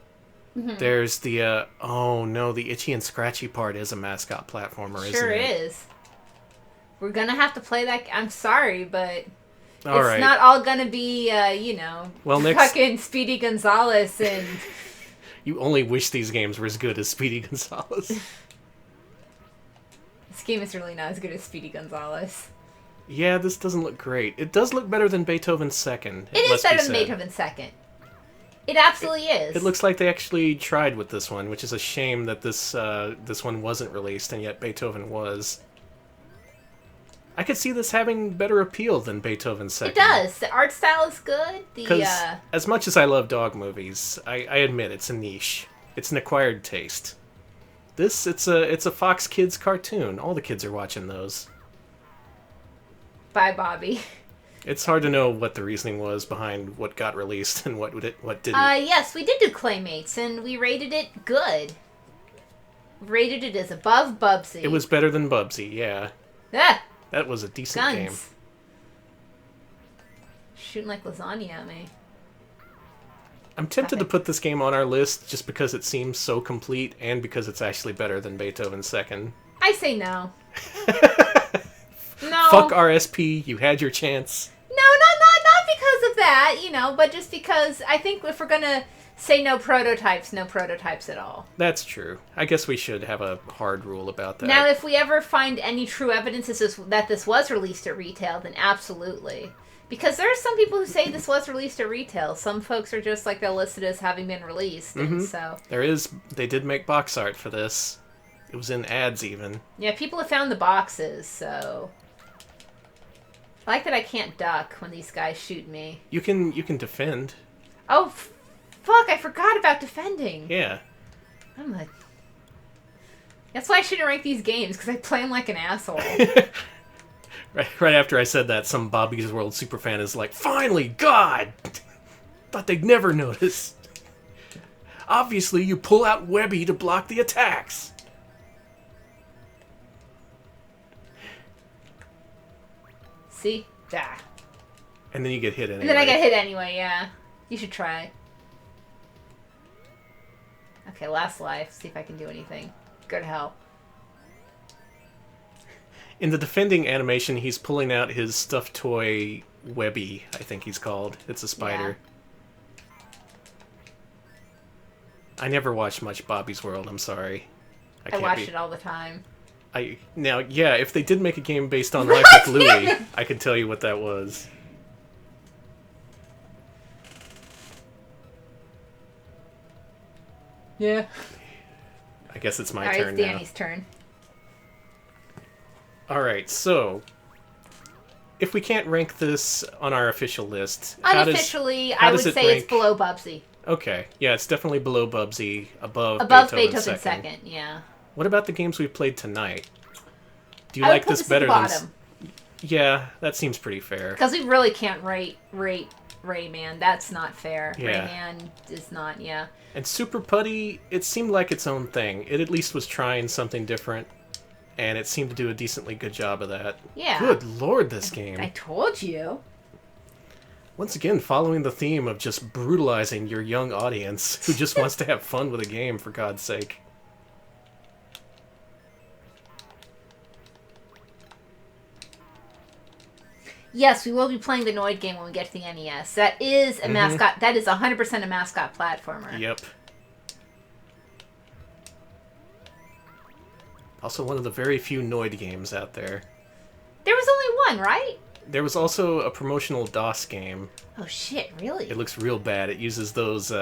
Mm-hmm. There's the oh no, the itchy and scratchy part is a mascot platformer, isn't it? Sure is. We're gonna have to play that. I'm sorry, but all it's right. not all gonna be Well, fucking Speedy Gonzales and. You only wish these games were as good as Speedy Gonzales. This game is really not as good as Speedy Gonzales. Yeah, this doesn't look great. It does look better than Beethoven's Second. It is better than Beethoven's Second. It absolutely is. It looks like they actually tried with this one, which is a shame that this one wasn't released, and yet Beethoven was. I could see this having better appeal than Beethoven's Second. It does. The art style is good. Because as much as I love dog movies, I admit it's a niche. It's an acquired taste. This, it's a Fox Kids cartoon. All the kids are watching those. Bye, Bobby. It's hard to know what the reasoning was behind what got released and what didn't. Yes, we did do Claymates, and we rated it good. Rated it as above Bubsy. It was better than Bubsy, yeah. Ah! That was a decent Guns. game. Shooting like lasagna at me. I'm tempted to put this game on our list just because it seems so complete and because it's actually better than Beethoven's Second. I say no. No. Fuck RSP, you had your chance. No, not because of that, but just because I think if we're gonna say no prototypes at all. That's true. I guess we should have a hard rule about that. Now, if we ever find any true evidence that this was released at retail, then absolutely. Because there are some people who say this was released at retail. Some folks are just like, they'll list it as having been released. And so they did make box art for this. It was in ads even. Yeah, people have found the boxes, so I like that I can't duck when these guys shoot me. You can defend. Oh, fuck, I forgot about defending. Yeah. That's why I shouldn't rank these games, because I play them like an asshole. Right after I said that, some Bobby's World superfan is like, finally, God! Thought they'd never notice. Obviously, you pull out Webby to block the attacks. See? Ah. And then you get hit anyway. And then I get hit anyway, yeah. You should try. Okay, last life. See if I can do anything. Good hell. In the defending animation, he's pulling out his stuffed toy Webby, I think he's called. It's a spider. Yeah. I never watched much Bobby's World, I'm sorry. I watch it all the time. Now, yeah, if they did make a game based on Life with Louie, I could tell you what that was. Yeah. I guess it's my turn now. now. Alright, it's Danny's turn. Alright, so... If we can't rank this on our official list... Unofficially, how I does would it say rank? it's below Bubsy. Okay, yeah, it's definitely below Bubsy, above Beethoven's Beethoven's second, yeah. What about the games we've played tonight? Do you I would like put this this at the better than... bottom. Yeah, that seems pretty fair. Because we really can't rate Rayman. That's not fair. Yeah. Rayman is not, yeah. And Super Putty, it seemed like its own thing. It at least was trying something different, and it seemed to do a decently good job of that. Yeah. Good lord, this game. I told you. Once again, following the theme of just brutalizing your young audience who just wants to have fun with a game, for God's sake. Yes, we will be playing the Noid game when we get to the NES. That is a Mascot. That is 100% a Mascot platformer. Yep. Also one of the very few Noid games out there. There was only one, right? There was also a promotional DOS game. Oh shit, really? It looks real bad. It uses those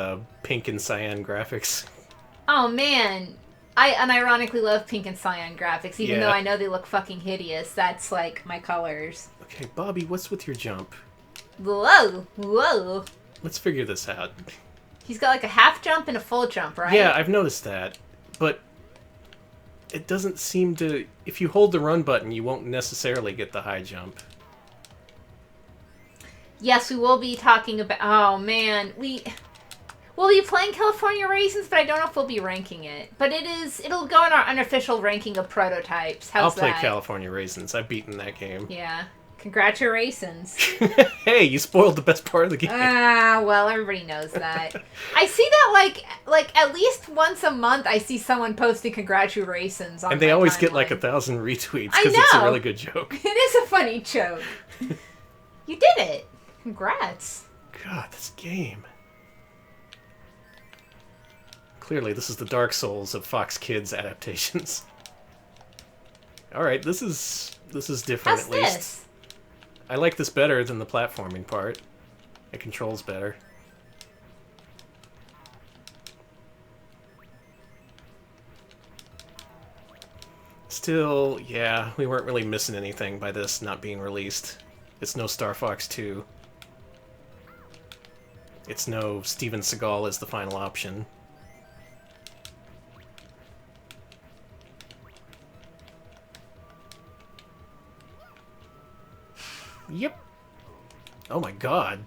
pink and cyan graphics. Oh man. I unironically love pink and cyan graphics, even though I know they look fucking hideous. That's like my colors. Okay, Bobby, what's with your jump? Whoa, whoa. Let's figure this out. He's got like a half jump and a full jump, right? Yeah, I've noticed that. But it doesn't seem to... If you hold the run button, you won't necessarily get the high jump. Yes, we will be talking about... Oh, man. We'll be playing California Raisins, but I don't know if we'll be ranking it. But it'll go in our unofficial ranking of prototypes. How's that? I'll play California Raisins. I've beaten that game. Yeah. Congratulations. Hey, you spoiled the best part of the game. Ah, well, everybody knows that. I see that, like at least once a month, I see someone posting congratulations on And they my always get timeline. like 1,000 retweets I because it's a know. really good joke. It is a funny joke. You did it. Congrats. God, this game. Clearly, this is the Dark Souls of Fox Kids adaptations. Alright, this is different. How's at least. this? I like this better than the platforming part. It controls better. Still, yeah, we weren't really missing anything by this not being released. It's no Star Fox 2. It's no Steven Seagal as the final option. Yep. Oh my god.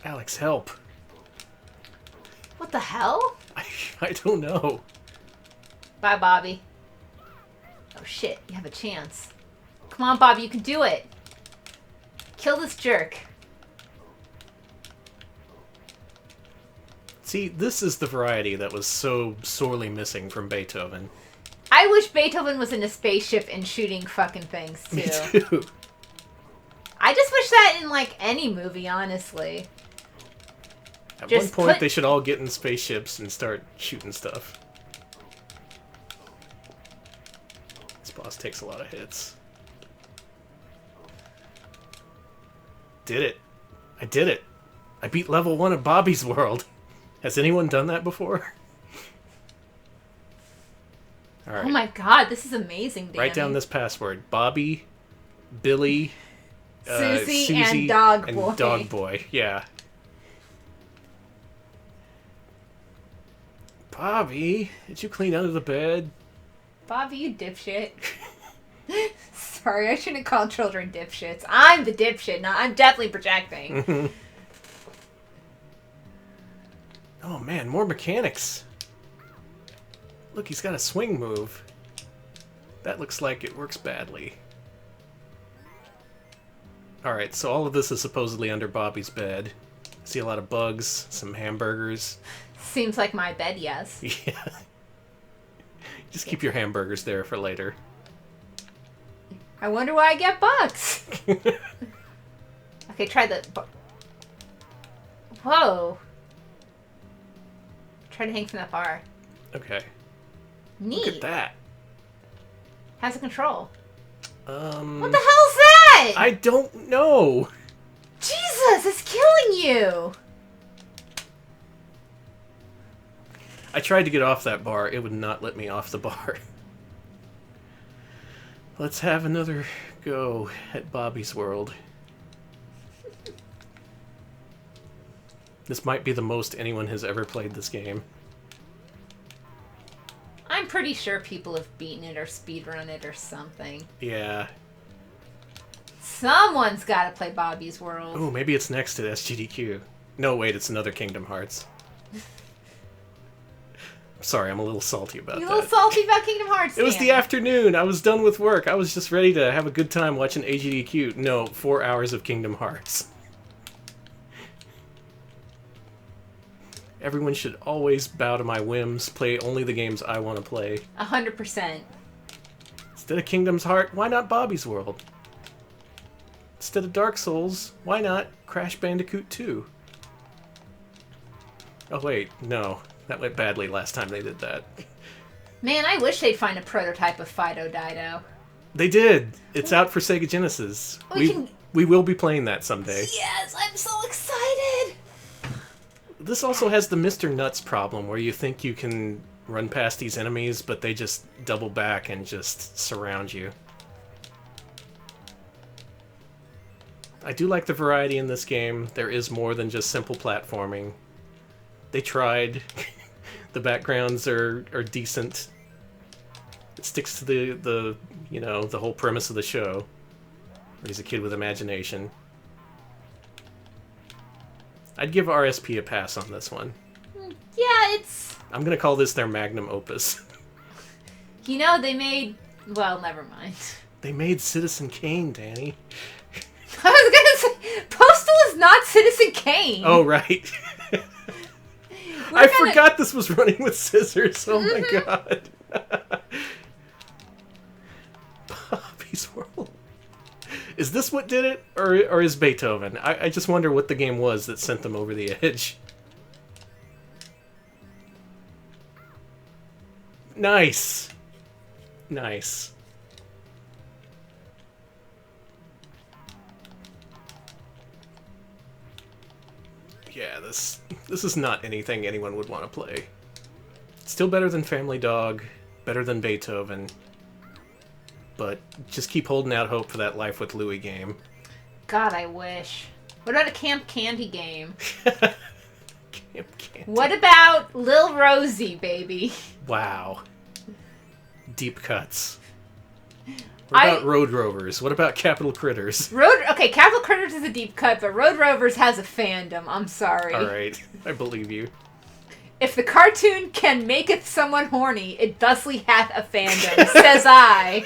Alex, help. What the hell? I don't know. Bye, Bobby. Oh shit, you have a chance. Come on, Bobby, you can do it. Kill this jerk. See, this is the variety that was so sorely missing from Beethoven. I wish Beethoven was in a spaceship and shooting fucking things, too. Me too. I just wish that in, like, any movie, honestly. At Just one point, put- they should all get in spaceships and start shooting stuff. This boss takes a lot of hits. Did it. I did it. I beat level 1 of Bobby's World. Has anyone done that before? Alright. Oh my god, this is amazing, Danny. Write down this password. Bobby, Billy, Susie and Dog Boy. And Dog Boy, yeah. Bobby, did you clean under the bed? Bobby, you dipshit. Sorry, I shouldn't call children dipshits. I'm the dipshit. No, I'm definitely projecting. Oh man, more mechanics. Look, he's got a swing move. That looks like it works badly. Alright, so all of this is supposedly under Bobby's bed. See a lot of bugs, some hamburgers. Seems like my bed, yes. Yeah. Just keep your hamburgers there for later. I wonder why I get bugs. Okay, try the... Whoa. Try to hang from that bar. Okay. Neat. Look at that. How's the control? What What the hell's that? I don't know. Jesus, it's killing you. I tried to get off that bar. It would not let me off the bar. Let's have another go at Bobby's World. This might be the most anyone has ever played this game. I'm pretty sure people have beaten it or speedrun it or something. Yeah. Someone's got to play Bobby's World. Oh, maybe it's next to SGDQ. No, wait, it's another Kingdom Hearts. Sorry, I'm a little salty about that. You a little salty about Kingdom Hearts? It was the afternoon. I was done with work. I was just ready to have a good time watching AGDQ. No, 4 hours of Kingdom Hearts. Everyone should always bow to my whims, play only the games I want to play. 100%. Instead of Kingdom's Heart, why not Bobby's World? Instead of Dark Souls, why not Crash Bandicoot 2? Oh wait, no. That went badly last time they did that. Man, I wish they'd find a prototype of Fido Dido. They did! It's out for Sega Genesis. We will be playing that someday. Yes, I'm so excited! This also has the Mr. Nutz problem, where you think you can run past these enemies, but they just double back and just surround you. I do like the variety in this game. There is more than just simple platforming. They tried. The backgrounds are decent. It sticks to the you know, the whole premise of the show. He's a kid with imagination. I'd give RSP a pass on this one. Yeah, it's... I'm gonna call this their magnum opus. You know, they made... Well, never mind. They made Citizen Kane, Danny. I was gonna say, Postal is not Citizen Kane. Oh, right. I forgot this was running with scissors. Oh my god. Bobby's World. Is this what did it? Or is Beethoven? I just wonder what the game was that sent them over the edge. Nice. Nice. Yeah, this is not anything anyone would want to play. Still better than Family Dog, better than Beethoven, but just keep holding out hope for that Life with Louie game. God, I wish. What about a Camp Candy game? Camp Candy. What about Lil Rosie, baby? Wow. Deep cuts. What about Road Rovers? What about Capital Critters? Okay, Capital Critters is a deep cut, but Road Rovers has a fandom. I'm sorry. Alright, I believe you. If the cartoon can maketh someone horny, it thusly hath a fandom, says I.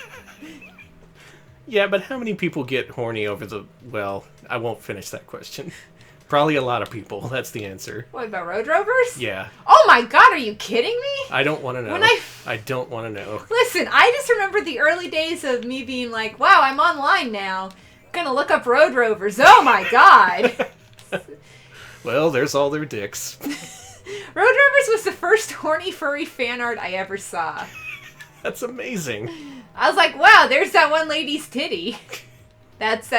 Yeah, but how many people get horny over the... Well, I won't finish that question. Probably a lot of people. That's the answer. What, about Road Rovers? Yeah. Oh my god, are you kidding me? I don't want to know. When I don't want to know. Listen, I just remember the early days of me being like, wow, I'm online now. Gonna look up Road Rovers. Oh my god. Well, there's all their dicks. Road Rovers was the first horny furry fan art I ever saw. That's amazing. I was like, wow, there's that one lady's titty. That's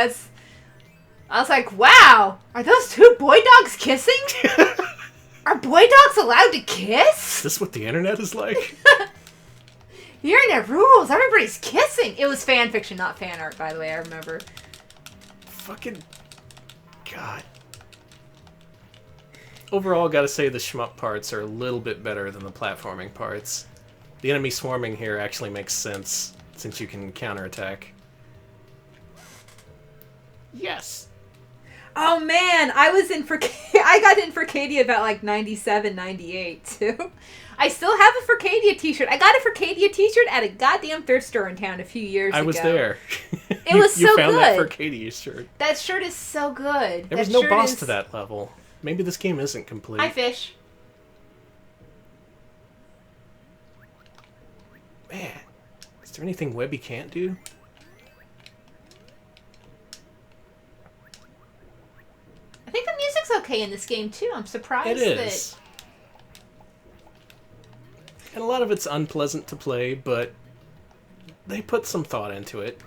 I was like, wow, are those two boy dogs kissing? Are boy dogs allowed to kiss? Is this what the internet is like? The internet rules. Everybody's kissing. It was fan fiction, not fan art, by the way, I remember. Fucking... God. Overall, gotta say the shmup parts are a little bit better than the platforming parts. The enemy swarming here actually makes sense, since you can counterattack. Yes! Oh man, I got in Furcadia about like 97, 98 too. I still have a Furcadia t-shirt. I got a Furcadia t-shirt at a goddamn thrift store in town a few years ago. I was there. It was so good. You found that Furcadia shirt. That shirt is so good. There was no boss to that level. Maybe this game isn't complete. Hi, Fish. Man, is there anything Webby can't do? I think the music's okay in this game too. I'm surprised it is. And a lot of it's unpleasant to play, but they put some thought into it.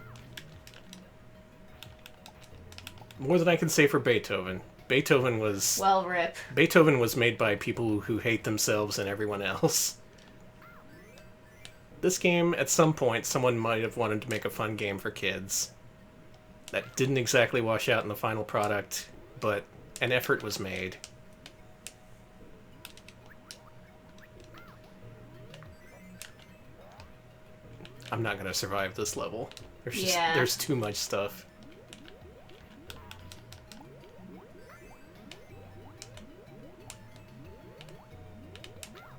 More than I can say for Beethoven. Beethoven was... Well, rip. Beethoven was made by people who hate themselves and everyone else. this game, at some point, someone might have wanted to make a fun game for kids. That didn't exactly wash out in the final product, but an effort was made. I'm not going to survive this level. There's too much stuff.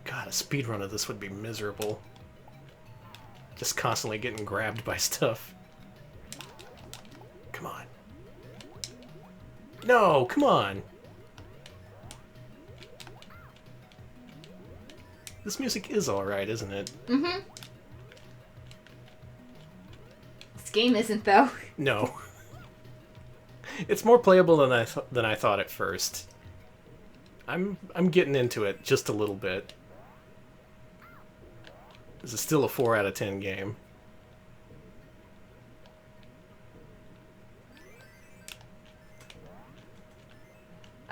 God, a speedrun of this would be miserable. Just constantly getting grabbed by stuff. Come on. No, come on. This music is alright, isn't it? Mm-hmm. This game isn't, though. No. It's more playable than I thought at first. I'm getting into it just a little bit. This is still a 4 out of 10 game.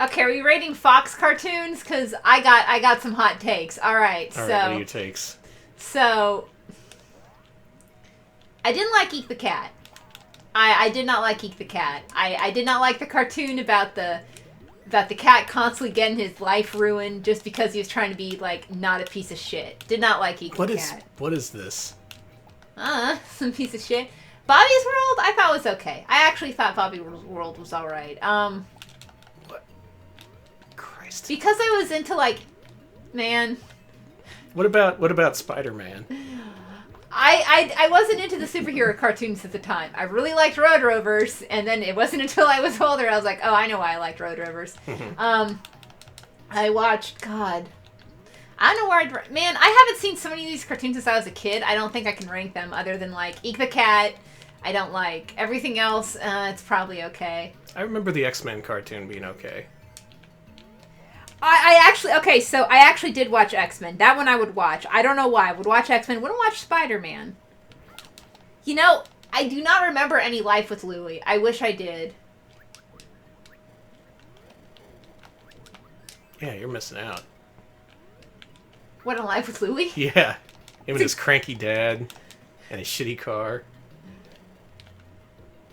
Okay, are we rating Fox cartoons? Because I got some hot takes. All right, All right, what are your takes? So, I didn't like Eek the Cat. I did not like Eek the Cat. I did not like the cartoon about the cat constantly getting his life ruined just because he was trying to be, like, not a piece of shit. Did not like Eek the Cat. What is this? Some piece of shit. Bobby's World, I thought was okay. I actually thought Bobby's World was alright. What? Christ. Because I was into, like, man... What about Spider-Man? I wasn't into the superhero cartoons at the time. I really liked Road Rovers, and then it wasn't until I was older I was like, oh, I know why I liked Road Rovers. I watched, God, I don't know where man, I haven't seen so many of these cartoons since I was a kid. I don't think I can rank them other than, like, Eek the Cat. I don't like everything else. It's probably okay. I remember the X-Men cartoon being okay. I actually did watch X-Men. That one I would watch. I don't know why. I would watch X-Men. Wouldn't watch Spider-Man. You know, I do not remember any Life with Louie. I wish I did. Yeah, you're missing out. What, a Life with Louie? Yeah. Him and his cranky dad and his shitty car.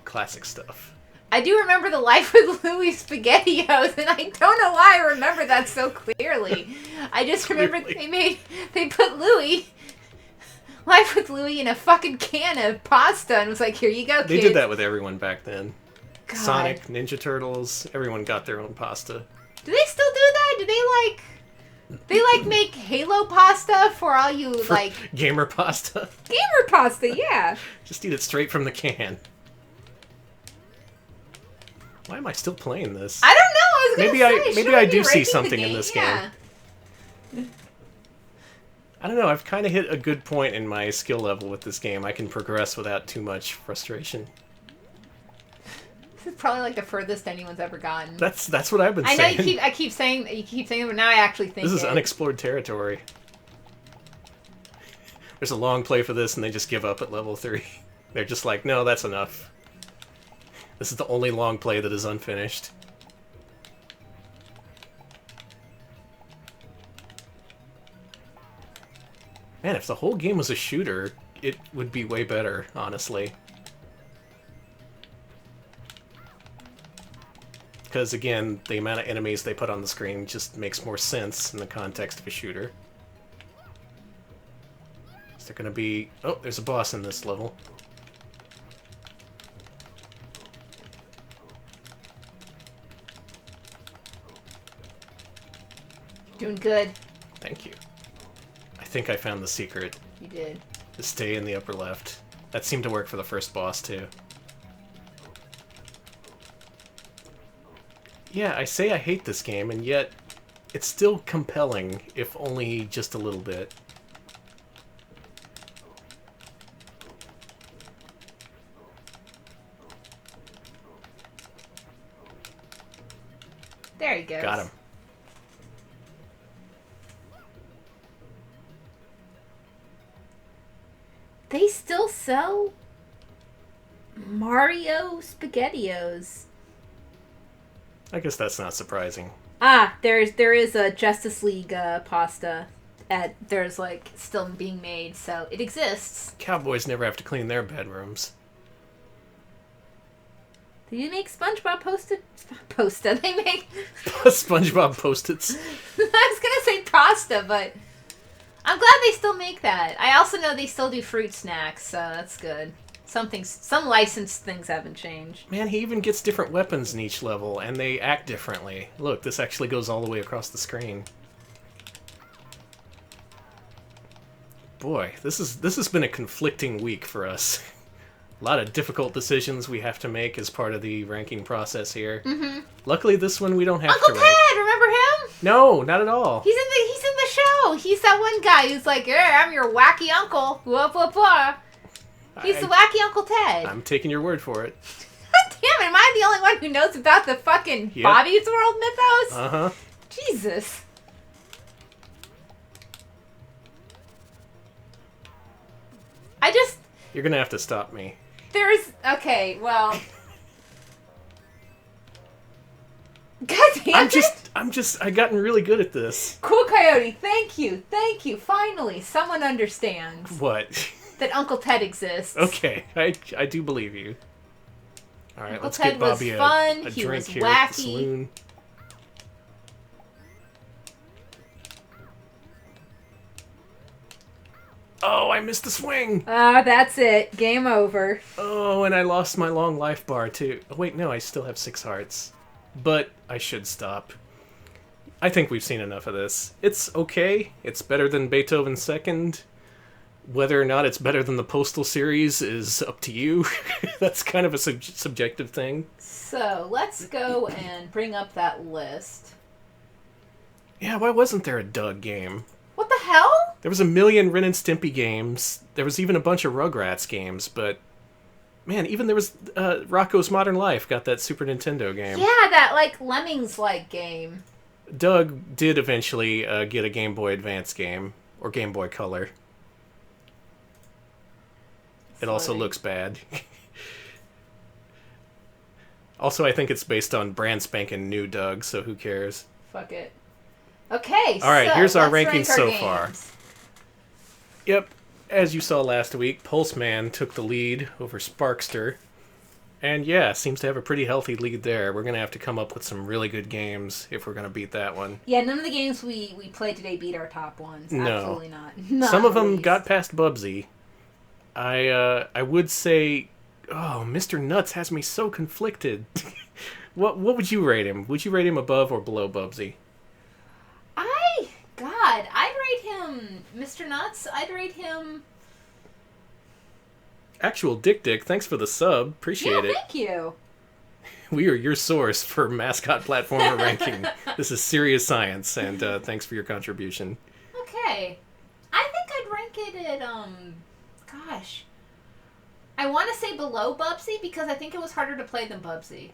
Classic stuff. I do remember the Life with Louie SpaghettiOs, and I don't know why I remember that so clearly. I just remember they put Life with Louie in a fucking can of pasta and was like, here you go, kids. They did that with everyone back then. God. Sonic, Ninja Turtles, everyone got their own pasta. Do they still do that? Do they make Halo pasta for all you, like... Gamer pasta? Gamer pasta, yeah. Just eat it straight from the can. Why am I still playing this? I don't know. I was gonna say, maybe I do see something in this game. I don't know. I've kind of hit a good point in my skill level with this game. I can progress without too much frustration. This is probably like the furthest anyone's ever gotten. That's what I've been saying. I know you keep saying it, but now I actually think this is unexplored territory. There's a long play for this, and they just give up at level 3. They're just like, no, that's enough. This is the only long play that is unfinished. Man, if the whole game was a shooter, it would be way better, honestly. Because, again, the amount of enemies they put on the screen just makes more sense in the context of a shooter. Is there gonna be... Oh, there's a boss in this level. Doing good. Thank you. I think I found the secret. You did. To stay in the upper left. That seemed to work for the first boss, too. Yeah, I say I hate this game, and yet it's still compelling, if only just a little bit. There he goes. Got him. They still sell Mario SpaghettiOs. I guess that's not surprising. Ah, there is a Justice League pasta. there's like still being made, so it exists. Cowboys never have to clean their bedrooms. Do you make SpongeBob Posta? They make SpongeBob Post-its. I was gonna say pasta, but I'm glad they still make that. I also know they still do fruit snacks, so that's good. Some licensed things haven't changed. Man, he even gets different weapons in each level, and they act differently. Look, this actually goes all the way across the screen. Boy, this has been a conflicting week for us. A lot of difficult decisions we have to make as part of the ranking process here. Mm-hmm. Luckily, this one we don't have Uncle to rank. Ted, remember him? No, not at all. He's in the show. He's that one guy who's like, I'm your wacky uncle. Whoop, whoop, whoop. He's the wacky Uncle Ted. I'm taking your word for it. Damn it, am I the only one who knows about the fucking Bobby's World mythos? Uh-huh. Jesus. You're gonna have to stop me. Okay, well... God damn it! I've gotten really good at this. Cool Coyote, thank you. Finally, someone understands. What? That Uncle Ted exists. Okay, I do believe you. Alright, let's Ted get Bobby was fun. a He drink was here at the wacky. saloon. Oh, I missed the swing! That's it. Game over. Oh, and I lost my long life bar, too. Oh, wait, no, I still have 6 hearts. But I should stop. I think we've seen enough of this. It's okay. It's better than Beethoven's Second. Whether or not it's better than the Postal series is up to you. That's kind of a subjective thing. So, let's go and bring up that list. Yeah, why wasn't there a Doug game? What the hell? There was a million Ren and Stimpy games. There was even a bunch of Rugrats games, but... Man, even there was Rocco's Modern Life got that Super Nintendo game. Yeah, that, like, Lemmings-like game. Doug did eventually get a Game Boy Advance game, or Game Boy Color. It also looks bad. Also, I think it's based on brand spanking new Doug, so who cares? Fuck it. Okay, all right, here's our let's rankings rank our so games. far. Yep, as you saw last week, Pulseman took the lead over Sparkster. And yeah, seems to have a pretty healthy lead there. We're going to have to come up with some really good games if we're going to beat that one. Yeah, none of the games we played today beat our top ones. No. Absolutely not. Some of them got past Bubsy. I would say, oh, Mr. Nutz has me so conflicted. What would you rate him? Would you rate him above or below Bubsy? I'd rate him, Mr. Nutz, I'd rate him... Actual Dick, thanks for the sub. Appreciate it. Yeah, thank you. We are your source for mascot platformer ranking. This is serious science, and thanks for your contribution. Okay. I think I'd rank it at, gosh. I want to say below Bubsy because I think it was harder to play than Bubsy.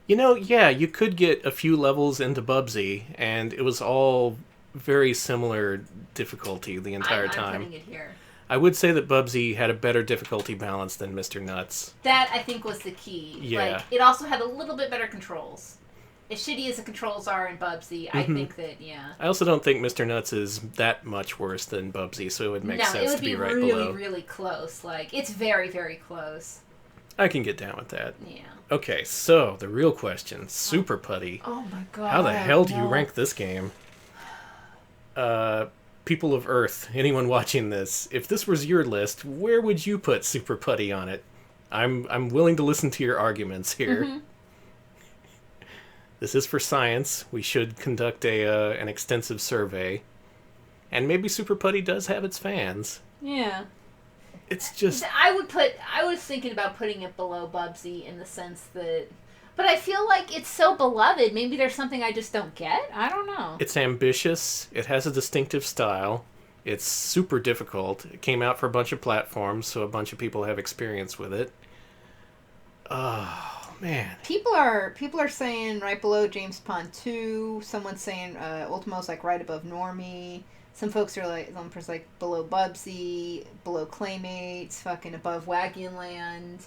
Yeah, you could get a few levels into Bubsy, and it was all very similar difficulty the entire time. I'm putting it here. I would say that Bubsy had a better difficulty balance than Mr. Nutz. That, I think, was the key. Yeah. Like, it also had a little bit better controls. As shitty as the controls are in Bubsy, I think that, yeah. I also don't think Mr. Nutz is that much worse than Bubsy, so it would make sense to be right below. No, it would be really, really close. Like, it's very, very close. I can get down with that. Yeah. Okay, so, the real question. Super Putty. Oh my god. How the hell do you rank this game? People of Earth, anyone watching this, if this was your list, where would you put Super Putty on it? I'm willing to listen to your arguments here. Mm-hmm. This is for science. We should conduct an extensive survey. And maybe Super Putty does have its fans. Yeah. It's just... I was thinking about putting it below Bubsy in the sense that... But I feel like it's so beloved. Maybe there's something I just don't get? I don't know. It's ambitious. It has a distinctive style. It's super difficult. It came out for a bunch of platforms, so a bunch of people have experience with it. Oh, man. People are saying right below James Pond 2. Someone's saying Ultimo's like right above Normie. Some folks are like, below Bubsy, below Claymates, fucking above Wagonland.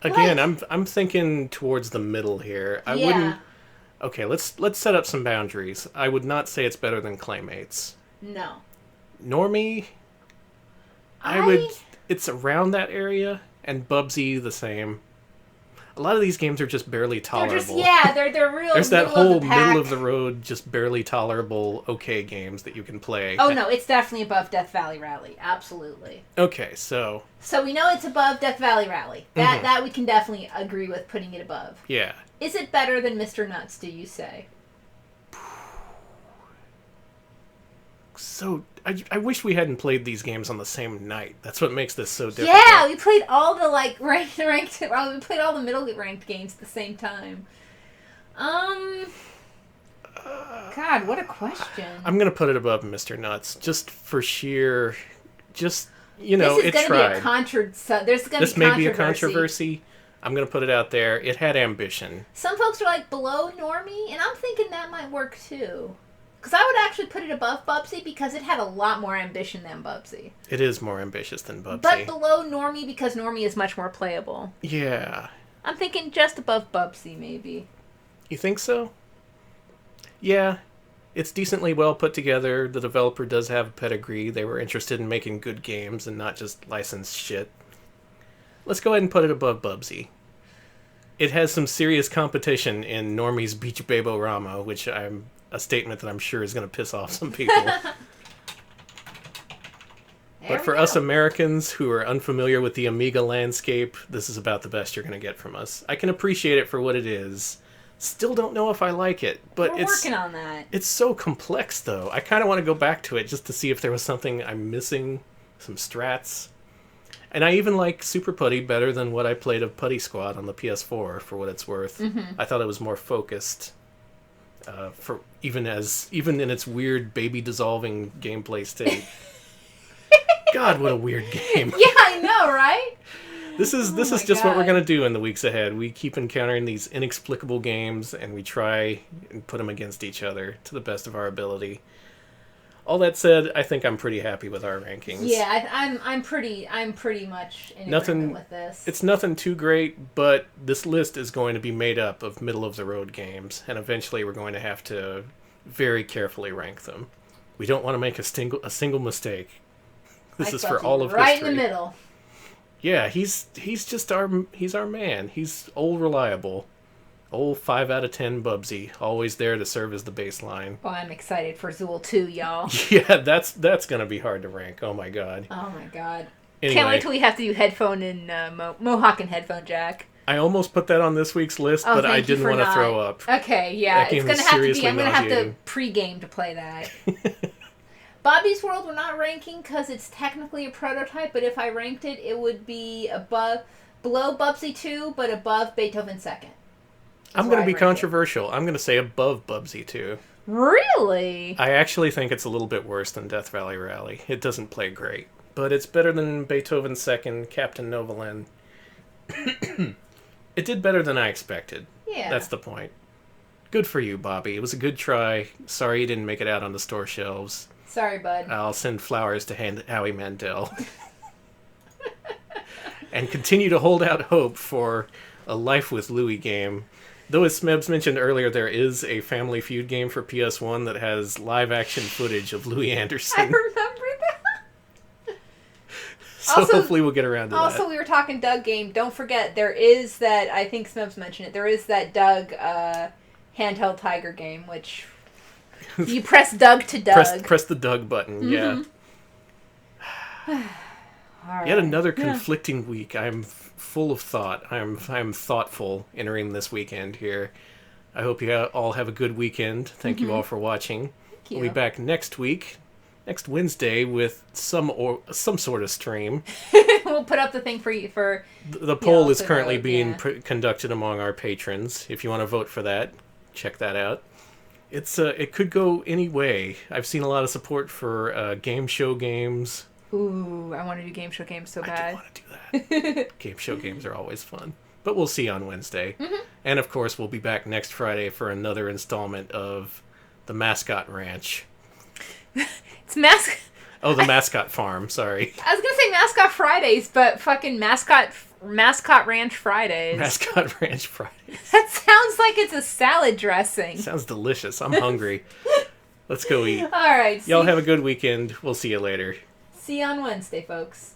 Again, I'm thinking towards the middle here. I Okay, let's set up some boundaries. I would not say it's better than Claymates. No. Normie, I would. It's around that area, and Bubsy the same. A lot of these games are just barely tolerable. They're real. There's that whole middle of the road, just barely tolerable, okay games that you can play. Oh no, it's definitely above Death Valley Rally. Absolutely. Okay, so we know it's above Death Valley Rally. That we can definitely agree with putting it above. Yeah. Is it better than Mr. Nutz? Do you say? So I wish we hadn't played these games on the same night. That's what makes this so difficult. Yeah, we played all the ranked. We played all the middle ranked games at the same time. God, what a question. I'm gonna put it above Mr. Nutz just for sheer, it tried. There's gonna this may be a controversy. I'm gonna put it out there. It had ambition. Some folks are like below Normie, and I'm thinking that might work too. Because I would actually put it above Bubsy because it had a lot more ambition than Bubsy. It is more ambitious than Bubsy. But below Normie because Normie is much more playable. Yeah. I'm thinking just above Bubsy, maybe. You think so? Yeah. It's decently well put together. The developer does have a pedigree. They were interested in making good games and not just licensed shit. Let's go ahead and put it above Bubsy. It has some serious competition in Normie's Beach Babo Rama, which I'm... a statement that I'm sure is going to piss off some people. But for us Americans who are unfamiliar with the Amiga landscape, this is about the best you're going to get from us. I can appreciate it for what it is. Still don't know if I like it, but we're working on that. It's so complex, though. I kind of want to go back to it just to see if there was something I'm missing, some strats. And I even like Super Putty better than what I played of Putty Squad on the PS4, for what it's worth. I thought it was more focused. For even in its weird baby dissolving gameplay state. God, what a weird game. Yeah, I know, right? This is just what we're gonna do in the weeks ahead. We keep encountering these inexplicable games, and we try and put them against each other to the best of our ability. All that said, I think I'm pretty happy with our rankings. Yeah, I'm pretty much in agreement with this. It's nothing too great, but this list is going to be made up of middle-of-the-road games, and eventually we're going to have to very carefully rank them. We don't want to make a single mistake. This is for all of history. Right in the middle. Yeah, he's our man. He's old reliable. Old 5 out of 10 Bubsy, always there to serve as the baseline. Oh, I'm excited for Zool 2, y'all. Yeah, that's gonna be hard to rank. Oh my god. Oh my god. Anyway, can't wait till we have to do headphone and Mohawk and headphone jack. I almost put that on this week's list, but I didn't want to throw up. Okay, yeah, it's gonna have to be. I'm gonna have to pre-game to play that. Bobby's World we're not ranking because it's technically a prototype, but if I ranked it, it would be below Bubsy 2, but above Beethoven 2nd. I'm going to be controversial. I'm going to say above Bubsy 2. Really? I actually think it's a little bit worse than Death Valley Rally. It doesn't play great, but it's better than Beethoven 2nd, Captain Novoland. It did better than I expected. Yeah. That's the point. Good for you, Bobby. It was a good try. Sorry you didn't make it out on the store shelves. Sorry, bud. I'll send flowers to Howie Mandel. And continue to hold out hope for a Life with Louie game. Though, as Smebs mentioned earlier, there is a Family Feud game for PS1 that has live-action footage of Louie Anderson. I remember that. So hopefully we'll get around to that. Also, we were talking Doug game. Don't forget, there is that, I think Smebs mentioned it, there is that Doug handheld tiger game, which you press Doug to Doug. Press the Doug button, yeah. Right. Yet another conflicting week. I'm full of thought. I'm thoughtful entering this weekend here. I hope you all have a good weekend. Thank you all for watching. Thank you. We'll be back next Wednesday, with some sort of stream. We'll put up the thing for you for. The poll is currently being conducted among our patrons. If you want to vote for that, check that out. It could go any way. I've seen a lot of support for game show games. Ooh, I want to do game show games so bad. I do want to do that. Game show games are always fun. But we'll see on Wednesday. And of course, we'll be back next Friday for another installment of the Mascot Ranch. Oh, the Mascot Farm. Sorry. I was gonna say Mascot Fridays, but fucking Mascot Ranch Fridays. Mascot Ranch Fridays. That sounds like it's a salad dressing. Sounds delicious. I'm hungry. Let's go eat. All right. Y'all have a good weekend. We'll see you later. See you on Wednesday, folks.